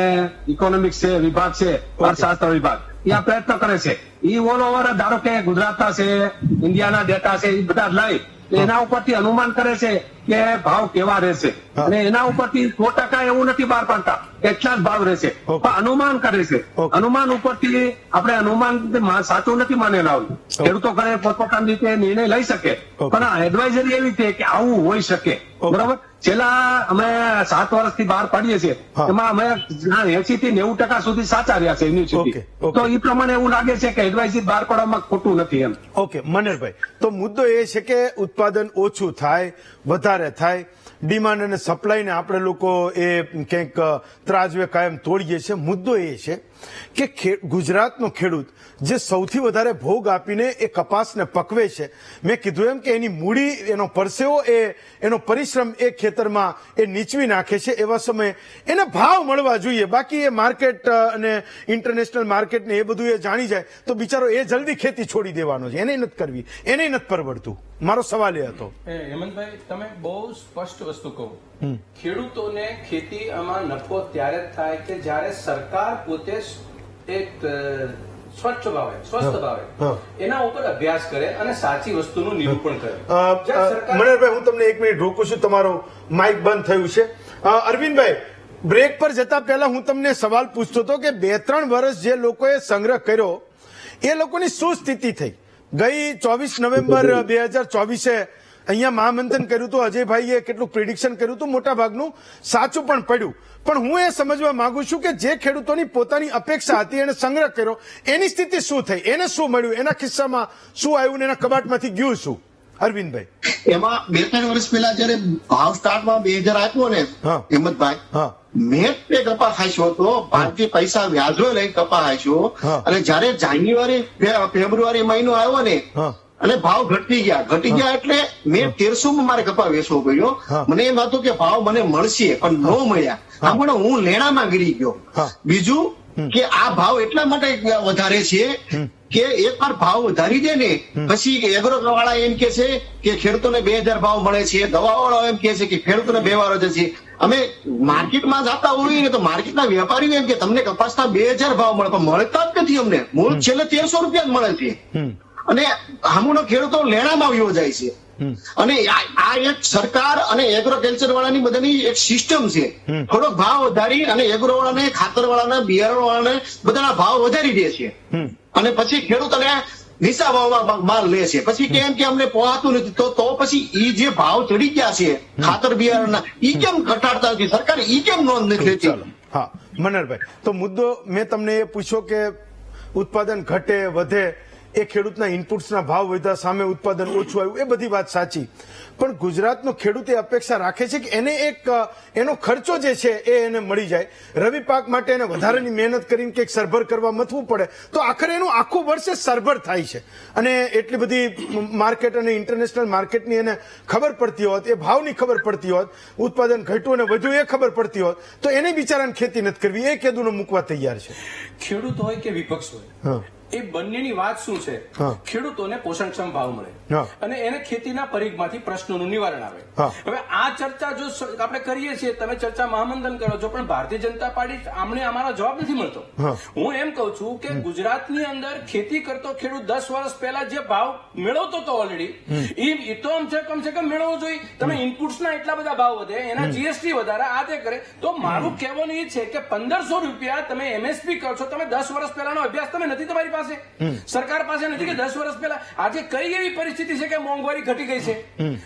ઇકોનોમિક્સ છે વિભાગ છે, અર્થશાસ્ત્ર વિભાગ, એ આ પ્રયત્ન કરે છે. એ ઓલ ઓવર ધારો કે ગુજરાતના છે, ઇન્ડિયાના ડેટા છે, એ બધા લઈ એના ઉપરથી અનુમાન કરે છે કે ભાવ કેવા રહેશે, અને એના ઉપરથી 100% એવું નથી બહાર પાડતા એટલા જ ભાવ રહેશે, પણ અનુમાન કરે છે. અનુમાન ઉપરથી આપણે અનુમાન સાચું નથી માનેલા. ખેડૂતો ઘરે પોતપોતાની રીતે નિર્ણય લઈ શકે, પણ આ એડવાઇઝરી એવી છે કે આવું હોઈ શકે. બરાબર. છેલ્લા અમે 7 વર્ષથી બહાર પાડીએ છીએ, એમાં અમે 80 થી 90% સુધી સાચા રહ્યા છે યુનિવર્સિટી. તો એ પ્રમાણે એવું લાગે છે કે એડવાઇઝરી બહાર પાડવામાં ખોટું નથી એમ. ઓકે મનહરભાઈ, તો મુદ્દો એ છે કે ઉત્પાદન ઓછું થાય, વધારે થાય, ડિમાન્ડ અને સપ્લાયને આપણે લોકો એ કંઈક ત્રાજવે કાયમ તોડીએ છીએ. મુદ્દો એ છે કે ગુજરાતનો ખેડૂત જે સૌથી વધારે ભોગ આપીને એ કપાસને પકવે છે, મેં કીધું એમ કે એની મૂડી, એનો પરસેવો, એનો પરિશ્રમ એ ખેતરમાં એ નીચવી નાખે છે, એવા સમયે એને ભાવ મળવા જોઈએ. બાકી એ માર્કેટ અને ઇન્ટરનેશનલ માર્કેટ ને એ બધું એ જાણી જાય તો બિચારો એ જલ્દી ખેતી છોડી દેવાનો છે, એને નથી કરવી, એને નથી પરવડતું. મારો સવાલ એ હતો. હેમંતભાઈ, તમે બહુ સ્પષ્ટ વસ્તુ કહો, ખેડૂતોને ખેતી આમાં નફો ત્યારે જ થાય કે જ્યારે સરકાર પોતે એક સ્વસ્થ ભાવે એના ઉપર અભ્યાસ કરે અને સાચી વસ્તુનું નિરૂપણ કરે. મનોહરભાઈ, હું તમને 1 મિનિટ રોકું છું, તમારો માઇક બંધ થયું છે. અરવિંદભાઈ, બ્રેક પર જતા પહેલા હું તમને સવાલ પૂછતો હતો કે 2-3 વર્ષ જે લોકોએ સંગ્રહ કર્યો એ લોકોની શું સ્થિતિ થઈ? ગઈ 24 નવેમ્બર 2024 અહીંયા મહામંથન કર્યું હતું, અજયભાઈએ કેટલું પ્રિડિક્શન કર્યું હતું, મોટા ભાગનું સાચું પણ પડ્યું. પણ હું એ સમજવા માંગુ છું કે જે ખેડૂતોની પોતાની અપેક્ષા હતી, એને સંગ્રહ કર્યો, એની સ્થિતિ શું થઈ, એને શું મળ્યું, એના ખિસ્સામાં શું આવ્યું ને એના કબાટમાંથી ગયું શું? અરવિંદભાઈ, એમાં 2-3 વર્ષ પહેલા જયારે ભાવ સ્ટાર્ટમાં 2000 આપ્યો ને હિંમતભાઈ, મેં તે કપાસ હાંસ્યો હતો, 5 પૈસા વ્યાજો લઈ કપાસ હાંસ્યો, અને જયારે જાન્યુઆરી ફેબ્રુઆરી મહિનો આવ્યો ને અને ભાવ ઘટી ગયા એટલે મેં 1300 માં મારે કપા વેચવો પડ્યો. મને એમ હતું કે ભાવ મને મળશે, પણ ન મળ્યા. આમ હું લેણામાં ગીરી ગયો. બીજું કે આ ભાવ એટલા માટે વધારે છે કે એકવાર ભાવ વધારી દે ને પછી એગ્રો વાળા એમ કે છે કે ખેડૂતોને 2000 ભાવ મળે છે, દવા વાળા એમ કે છે કે ખેડૂતોને 2 વાર વધે છે. અમે માર્કેટમાં જતા હોઈએ ને તો માર્કેટના વેપારીઓ એમ કે તમને કપાસના 2000 ભાવ મળે, પણ મળતા જ નથી અમને. મૂળ છેલ્લે 1300 રૂપિયા જ મળે છે, અને આમનો ખેડૂતો લેણામાં આવ્યો જાય છે. અને આ એક સરકાર અને એગ્રોકલ્ચર વાળાની બધાની એક સિસ્ટમ છે. થોડોક ભાવ વધારી અને એગ્રો વાળાને, ખાતર વાળાને, બિયારણ વાળાને બધાના ભાવ વધારી દે છે, અને પછી ખેડૂતોને નીચા ભાવમાં માલ લે છે. પછી કેમ કે અમને પહોંચાતું નથી, તો પછી ઈ જે ભાવ ચડી ગયા છે ખાતર બિયારણના, ઈ કેમ ઘટાડતા નથી સરકાર, ઈ કેમ નોંધ નથી લેતી? હા મનહરભાઈ, તો મુદ્દો મેં તમને એ પૂછ્યો કે ઉત્પાદન ઘટે વધે, એ ખેડૂતના ઇનપુટ્સના ભાવ વધ્યા, સામે ઉત્પાદન ઓછું આવ્યું, એ બધી વાત સાચી. પણ ગુજરાતનો ખેડૂત એ અપેક્ષા રાખે છે કે એને એનો ખર્ચો જે છે એ એને મળી જાય. રવિ પાક માટે એને વધારાની મહેનત કરીને કંઈક સરભર કરવા મથવું પડે તો આખરે એનું આખું વર્ષે સરભર થાય છે. અને એટલી બધી માર્કેટ અને ઇન્ટરનેશનલ માર્કેટની એને ખબર પડતી હોત, એ ભાવની ખબર પડતી હોત, ઉત્પાદન ઘટ્યું અને વધ્યું એ ખબર પડતી હોત, તો એને બિચારાને ખેતી નથી કરવી, એ કેદુનો મૂકવા તૈયાર છે. ખેડૂત હોય કે વિપક્ષ હોય, એ બંનેની વાત શું છે? ખેડૂતોને પોષણક્ષમ ભાવ મળે અને એને ખેતીના પરિઘમાંથી પ્રશ્નોનું નિવારણ આવે. હવે આ ચર્ચા જો આપણે કરીએ છીએ, તમે ચર્ચા મહામંથન કરો છો, પણ ભારતીય જનતા પાર્ટી આમને અમારો જવાબ નથી મળતો. હું એમ કહું છું કે ગુજરાતની અંદર ખેતી કરતો ખેડૂત 10 વર્ષ પહેલા જે ભાવ મેળવતો હતો ઓલરેડી, એ તો કમ સે કમ મેળવવો જોઈએ. તમે ઇનપુટ્સના એટલા બધા ભાવ વધે, એના જીએસટી વધારે, આ તે કરે, તો મારું કહેવાનું એ છે કે 1500 રૂપિયા તમે એમએસપી કરો છો. તમે 10 વર્ષ પહેલાનો અભ્યાસ તમે નથી તમારી પાસે, સરકાર પાસે નથી કે 10 વર્ષ પહેલા આજે કઈ એવી પરિસ્થિતિ છે કે મોંઘવારી ઘટી ગઈ છે.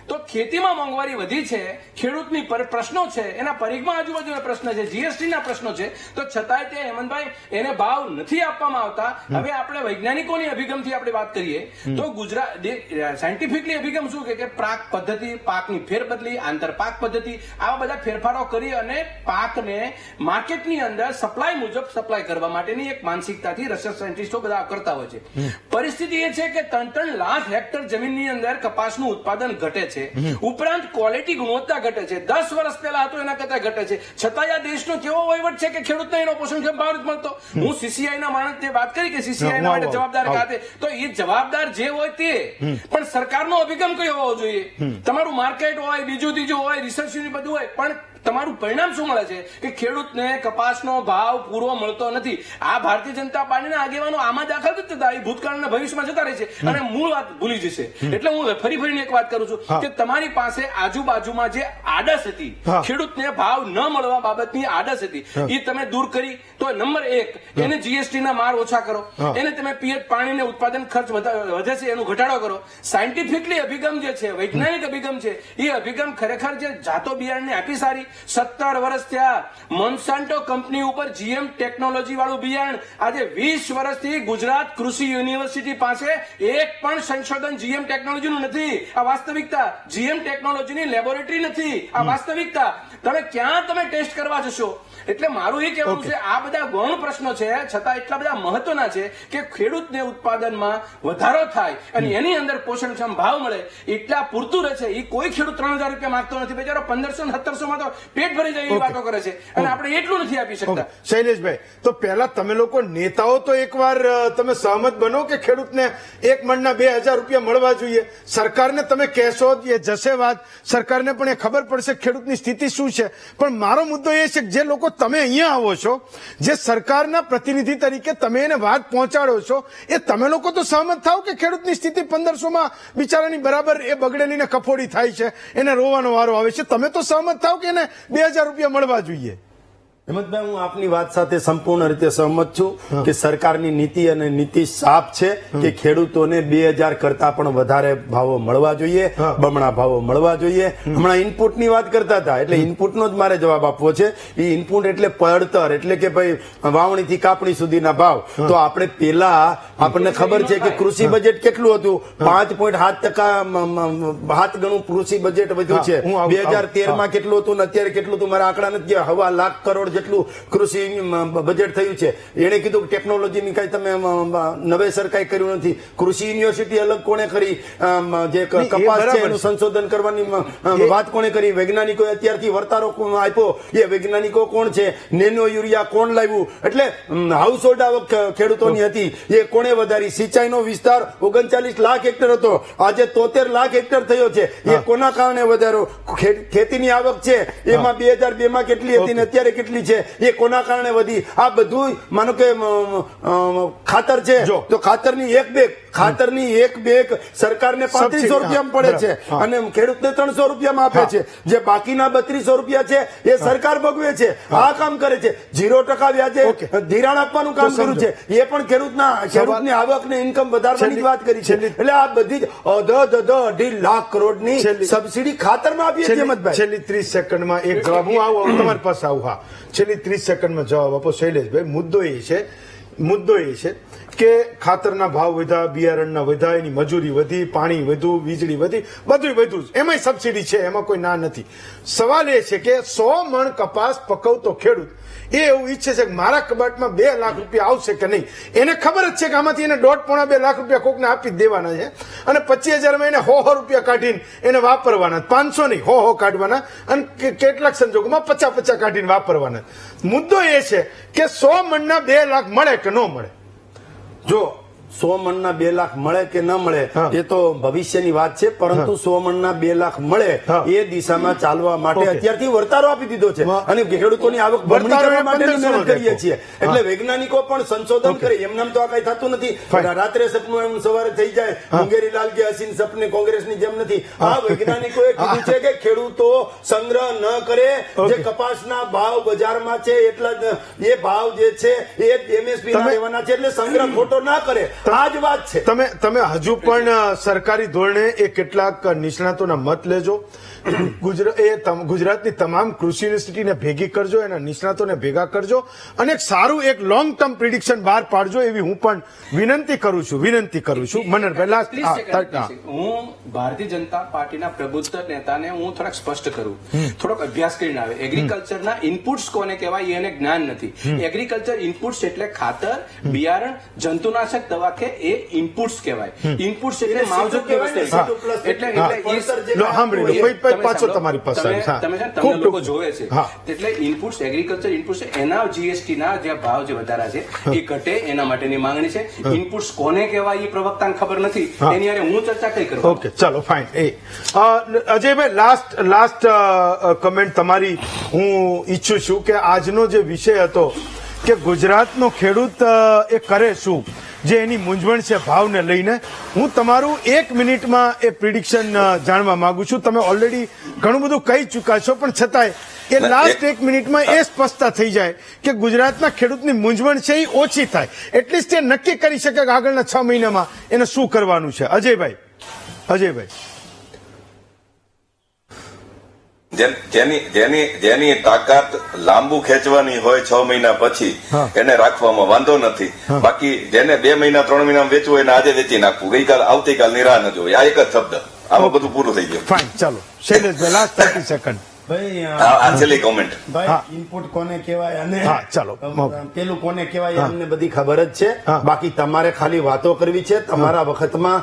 તો ખેતીમાં મોંઘવારી વધી છે, ખેડૂતની પ્રશ્નો છે, એના પરિઘમાં આજુબાજુના પ્રશ્ન છે, જીએસટી ના પ્રશ્નો છે, તો છતાંય તે હેમંતભાઈ એને ભાવ નથી આપવામાં આવતા. હવે આપણે વૈજ્ઞાનિકોની અભિગમથી આપણે વાત કરીએ તો ગુજરાત સાયન્ટિફિકલી અભિગમ શું કે પાક પદ્ધતિ, પાકની ફેરબદલી, આંતરપાક પદ્ધતિ, આવા બધા ફેરફારો કરી અને પાકને માર્કેટની અંદર સપ્લાય મુજબ સપ્લાય કરવા માટેની એક માનસિકતાથી રિસર્ચ સાયન્ટિસ્ટો બધા કરતા હોય છે. પરિસ્થિતિ એ છે કે 3 લાખ હેક્ટર જમીનની અંદર કપાસનું ઉત્પાદન ઘટે છે, ઉપરાંત ક્વોલિટી ગુણવત્તા ઘટે છે. 10 વર્ષ પહેલા હતો એના કરતા ઘટે છે. છતાં આ દેશનો કેવો વહીવટ છે કે ખેડૂતને એનો પોષણક્ષમ ભાવ નથી મળતો. હું સીસીઆઈ ના માણસને વાત કરી કે સીસીઆઈ ના માટે જવાબદાર કાતે, તો એ જવાબદાર જે હોય તે, પણ સરકારનો અભિગમ કયો હોવો જોઈએ? તમારું માર્કેટ હોય, બીજું ત્રીજું હોય, રિસર્ચ બધું હોય, પણ તમારું પરિણામ શું મળે છે કે ખેડૂતને કપાસનો ભાવ પૂરો મળતો નથી. આ ભારતીય જનતા પાર્ટીના આગેવાનો આમાં દાખલ જ થતા, એ ભૂતકાળના ભવિષ્યમાં જતા રહે છે અને મૂળ વાત ભૂલી જશે. એટલે હું ફરીને એક વાત કરું છું કે તમારી પાસે આજુબાજુમાં જે આડસ હતી, ખેડૂતને ભાવ ન મળવા બાબતની આડસ હતી, એ તમે દૂર કરી તો નંબર 1 એને જીએસટી ના માર ઓછા કરો, એને તમે પીએચ પાણીને ઉત્પાદન ખર્ચ વધે છે એનો ઘટાડો કરો. સાયન્ટિફિકલી અભિગમ જે છે, વૈજ્ઞાનિક અભિગમ છે, એ અભિગમ ખરેખર જે જાતો બિયારણને આપી સારી, 17 વર્ષ થયા. મોન્સાન્ટો કંપની ઉપર GM ટેકનોલોજી વાળું બિયારણ આજે 20 વર્ષથી ગુજરાત કૃષિ યુનિવર્સિટી પાસે એક પણ સંશોધન GM ટેકનોલોજીનું નથી. આ વાસ્તવિકતા. GM ટેકનોલોજીની લેબોરેટરી નથી. આ વાસ્તવિકતા. તમે ક્યાં તમે ટેસ્ટ કરવા જશો? એટલે મારું એ કહેવાનું છે, આ બધા ગૌણ પ્રશ્નો છે છતાં એટલા બધા મહત્વના છે કે ખેડૂતને ઉત્પાદનમાં વધારો થાય અને એની અંદર પોષણક્ષમ ભાવ મળે એટલા પૂરતું રહે છે. એ કોઈ ખેડૂત 3000 રૂપિયા માંગતો નથી. બિચારો 1500-1700 માં તો પેટ ભરી જાય એવી વાતો કરે છે અને આપણે એટલું નથી આપી શકતા. શૈલેષભાઈ, તો પહેલા તમે લોકો નેતાઓ તો એકવાર તમે સહમત બનો કે ખેડૂતને એક મણના 2000 રૂપિયા મળવા જોઈએ. સરકારને તમે કહેશો એ જશે વાત, સરકારને પણ એ ખબર પડશે ખેડૂતની સ્થિતિ શું છે. પણ મારો મુદ્દો એ છે કે જે લોકો તમે અહીંયા આવો છો, જે સરકારના પ્રતિનિધિ તરીકે તમે એને વાત પહોંચાડો છો, એ તમે લોકો તો સહમત થાવ કે ખેડૂતની સ્થિતિ 1500માં બિચારાની બરાબર એ બગડેલી ને કફોડી થાય છે, એને રોવાનો વારો આવે છે. તમે તો સહમત થાવ કે એને 2000 રૂપિયા મળવા જોઈએ. હેમંતભાઈ, હું આપની વાત સાથે સંપૂર્ણ રીતે સહમત છું કે સરકારની નીતિ અને નીતિ સાફ છે કે ખેડૂતોને 2000 કરતા પણ વધારે ભાવો મળવા જોઈએ, બમણા ભાવો મળવા જોઈએ. હમણાં ઇનપુટની વાત કરતા હતા, એટલે ઇનપુટનો જ મારે જવાબ આપવો છે. એ ઇનપુટ એટલે પડતર, એટલે કે ભાઈ વાવણીથી કાપણી સુધીના ભાવ. તો આપણે પેલા આપણને ખબર છે કે કૃષિ બજેટ કેટલું હતું? 5.7% 7 ગણું કૃષિ બજેટ વધ્યું છે. 2013માં કેટલું હતું ને અત્યારે કેટલું હતું? મારા આંકડા નથી, 1.25 લાખ કરોડ જેટલું કૃષિ બજેટ થયું છે. એને કીધું કે ટેકનોલોજીની કઈ તમે નવેસર કઈ કર્યું નથી. કૃષિ યુનિવર્સિટી અલગ કોણે કરી? જે કપાસ છે એનું સંશોધન કરવાની વાત કોણે કરી? વૈજ્ઞાનિકોએ અત્યારથી વર્તારો આપ્યો. એ વૈજ્ઞાનિકો કોણ છે? નેનો યુરિયા કોણ લાવ્યું? એટલે હાઉસ હોલ્ડ આવક ખેડૂતોની હતી એ કોણે વધારી? સિંચાઈનો વિસ્તાર 39 લાખ હેક્ટર હતો, આજે 73 લાખ હેક્ટર થયો છે. એ કોના કારણે વધારો? ખેતીની આવક છે એમાં 2002માં કેટલી હતી ને અત્યારે કેટલી છે? એ કોના કારણે વધી? આ બધું માનો કે ખાતર છે તો ખાતરની એક બેગ સરકારને 3500 રૂપિયામાં પડે છે અને ખેડૂતને 300 રૂપિયામાં આપે છે. જે બાકીના 3200 રૂપિયા છે એ સરકાર ભોગવે છે. આ કામ કરે છે. 0% વ્યાજે ધિરાણ આપવાનું કામ કર્યું છે. એ પણ ખેડૂતની આવક ને ઇન્કમ વધારવાની વાત કરી છે. એટલે આ બધી જ 2.5 લાખ કરોડની સબસિડી ખાતરમાં આપીએ છીએ. હેમંતભાઈ, છેલ્લી 30 સેકન્ડમાં એક જવાબ. હું આવું તમારી પાસે આવું. હા, છેલ્લી 30 સેકન્ડમાં જવાબ આપો શૈલેષભાઈ. મુદ્દો એ છે કે ખાતરના ભાવ વધ્યા, બિયારણના વધ્યા, એની મજૂરી વધી, પાણી વધ્યું, વીજળી વધી, બધું વધ્યું. એમાંય સબસિડી છે, એમાં કોઈ ના નથી. સવાલ એ છે કે 100 મણ કપાસ પકવતો ખેડૂત એ એવું ઈચ્છે છે કે મારા કબાટમાં 2 લાખ રૂપિયા આવશે કે નહીં. એને ખબર જ છે કે આમાંથી એને 1.5-2 લાખ રૂપિયા કોકને આપી જ દેવાના છે અને 25,000માં એને 100 રૂપિયા કાઢીને એને વાપરવાના. 500 નહીં, 100 કાઢવાના અને કેટલાક સંજોગોમાં 50 કાઢીને વાપરવાના. મુદ્દો એ છે કે 100 મણના 2 લાખ મળે કે ન મળે? જો 100 મણના 2 લાખ મળે કે ન મળે એ તો ભવિષ્યની વાત છે, પરંતુ 100 મણના 2 લાખ મળે એ દિશામાં ચાલવા માટે અત્યારથી વર્તારો આપી દીધો છે અને ખેડૂતોની આવક બમણી કરવા માટે મહેનત કરીએ છીએ. એટલે વૈજ્ઞાનિકો પણ સંશોધન કરે. એમનામ તો આ કઈ થતું નથી. રાત્રે સપનું એમ સવારે થઈ જાય. મુંગેરી લાલ કે હસીન સપને કોંગ્રેસની જેમ નથી. આ વૈજ્ઞાનિકોએ કીધું છે કે ખેડૂતો સંગ્રહ ન કરે. જે કપાસના ભાવ બજારમાં છે એટલા એ ભાવ જે છે એ MSP ના લેવાના છે. એટલે સંગ્રહ ખોટો ના કરે. આ જ વાત છે. તમે હજુ પણ સરકારી ધોરણે એ કેટલાક નિષ્ણાતોના મત લેજો. ગુજરાતની તમામ કૃષિ યુનિવર્સિટીને ભેગી કરજો, એના નિષ્ણાતોને ભેગા કરજો અને એક સારું એક લોંગ ટર્મ પ્રિડિક્શન બહાર પાડજો એવી હું પણ વિનંતી કરું છું. મનહરભાઈ, હું ભારતીય જનતા પાર્ટીના પ્રબુદ્ધ નેતાને હું થોડાક સ્પષ્ટ કરું. થોડોક અભ્યાસ કરીને આવે. એગ્રીકલ્ચરના ઇનપુટ્સ કોને કહેવાય એને જ્ઞાન નથી. એગ્રીકલ્ચર ઇનપુટ્સ એટલે ખાતર, બિયારણ, જંતુનાશક દવા કે એ ઇનપુટ્સ કહેવાય. ઇનપુટ્સ એટલે માવજતની વસ્તુ. એટલે પાછો તમારી પાસે તમે લોકો જોવે છે. એટલે ઇનપુટ્સ, એગ્રીકલ્ચર ઇનપુટ્સ, એના GST ના જે ભાવ જે વધારા છે એ ઘટે એના માટેની માંગણી છે. ઇનપુટ્સ કોને કહેવાય એ પ્રવક્તાને ખબર નથી. એની હારે હું ચર્ચા કઈ કરું. ઓકે, ચાલો, ફાઇન. અજયભાઈ, લાસ્ટ કમેન્ટ તમારી હું ઈચ્છું છું કે આજનો જે વિષય હતો કે ગુજરાતનો ખેડૂત એ કરે શું, જે એની મૂંઝવણ છે ભાવને લઈને, હું તમારું 1 મિનિટમાં એ પ્રિડિક્શન જાણવા માંગુ છું. તમે ઓલરેડી ઘણું બધું કહી ચૂક્યા છો, પણ છતાંય એ લાસ્ટ 1 મિનિટમાં એ સ્પષ્ટતા થઈ જાય કે ગુજરાતના ખેડૂતની મૂંઝવણ છે એ ઓછી થાય. એટલીસ્ટ એ નક્કી કરી શકે કે આગળના 6 મહિનામાં એને શું કરવાનું છે. અજયભાઈ. જેની તાકાત લાંબુ ખેંચવાની હોય 6 મહિના પછી એને રાખવામાં વાંધો નથી. બાકી જેને 2 મહિના 3 મહિના વેચવું હોય એને આજે વેચી નાખવું, ગઈકાલ આવતીકાલની રાહ ન જોવી. આ એક જ શબ્દ, આમાં બધું પૂરું થઈ ગયું. ફાઇન, ચાલો શૈલેષભાઈ લાસ્ટ 30 સેકન્ડ. ભાઈ આ છેલ્લી કોમેન્ટ. ભાઈ ઇનપુટ કોને કહેવાય અને હા, ચાલો. પેલું કોને કહેવાય અમને બધી ખબર જ છે. બાકી તમારે ખાલી વાતો કરવી છે. તમારા વખતમાં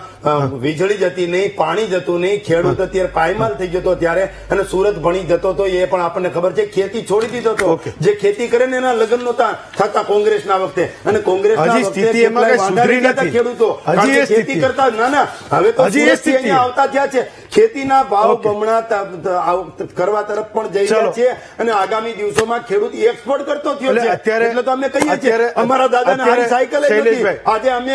વીજળી જતી નહીં, પાણી જતું નહીં, ખેડૂત અત્યારે પાયમાલ થઈ જતો ત્યારે, અને સુરત ભણી જતો હતો એ પણ આપણને ખબર છે. ખેતી છોડી દીધો હતો. જે ખેતી કરે ને એના લગ્ન નહોતા થતા કોંગ્રેસના વખતે, અને કોંગ્રેસના વખતે સુધરી નથી ખેડૂતો ખેતી કરતા. ના હવે તો અહીંયા આવતા થયા છે. ખેતીના ભાવ બમણા કરવા તરફ પણ જઈ રહ્યા છે, અને આગામી દિવસોમાં ખેડૂત એક્સપોર્ટ કરતો થયો છે. એટલે તો અમે કહીએ છીએ અમારા દાદાને હારી સાયકલ જ નથી, આજે અમે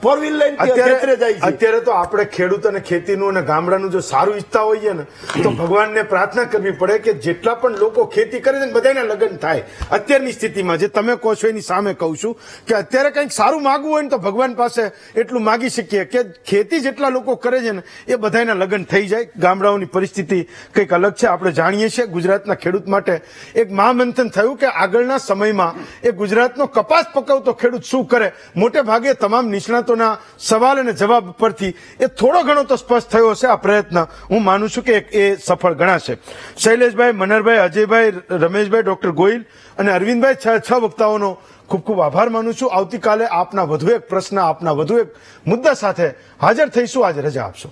4 વ્હીલ લઈને ખેતરે જાય છે. અત્યારે તો આપણે ખેડૂત અને ખેતીનું અને ગામડાનું જો સારું ઈચ્છતા હોઈએ ને તો ભગવાનને પ્રાર્થના કરવી પડે કે જેટલા પણ લોકો ખેતી કરે છે ને બધાના લગ્ન થાય. અત્યારની સ્થિતિમાં જે તમે કહો છો એની સામે કહું છું કે અત્યારે કંઈક સારું માગવું હોય ને તો ભગવાન પાસે એટલું માગી શકીએ કે ખેતી જેટલા લોકો કરે છે ને એ બધાના લગ્ન થઈ જાય. ગામડાઓની પરિસ્થિતિ કંઈક અલગ છે, આપણે જાણીએ છીએ. ગુજરાતના ખેડૂત માટે એક મહામંથન થયું કે આગળના સમયમાં એ ગુજરાતનો કપાસ પકવતો ખેડૂત શું કરે. મોટે ભાગે તમામ નિષ્ણાતોના સવાલ અને જવાબ પરથી એ થોડો ઘણો તો સ્પષ્ટ થયો હશે. આ પ્રયત્ન હું માનું છું કે એ સફળ ગણાશે. શૈલેષભાઈ, મનહરભાઈ, અજયભાઈ, રમેશભાઈ, ડોક્ટર ગોહિલ અને અરવિંદભાઈ, 6 વક્તાઓનો ખૂબ ખૂબ આભાર માનું છું. આવતીકાલે આપના વધુ એક પ્રશ્ન, આપના વધુ એક મુદ્દા સાથે હાજર થઈશું. આજે રજા આપશો.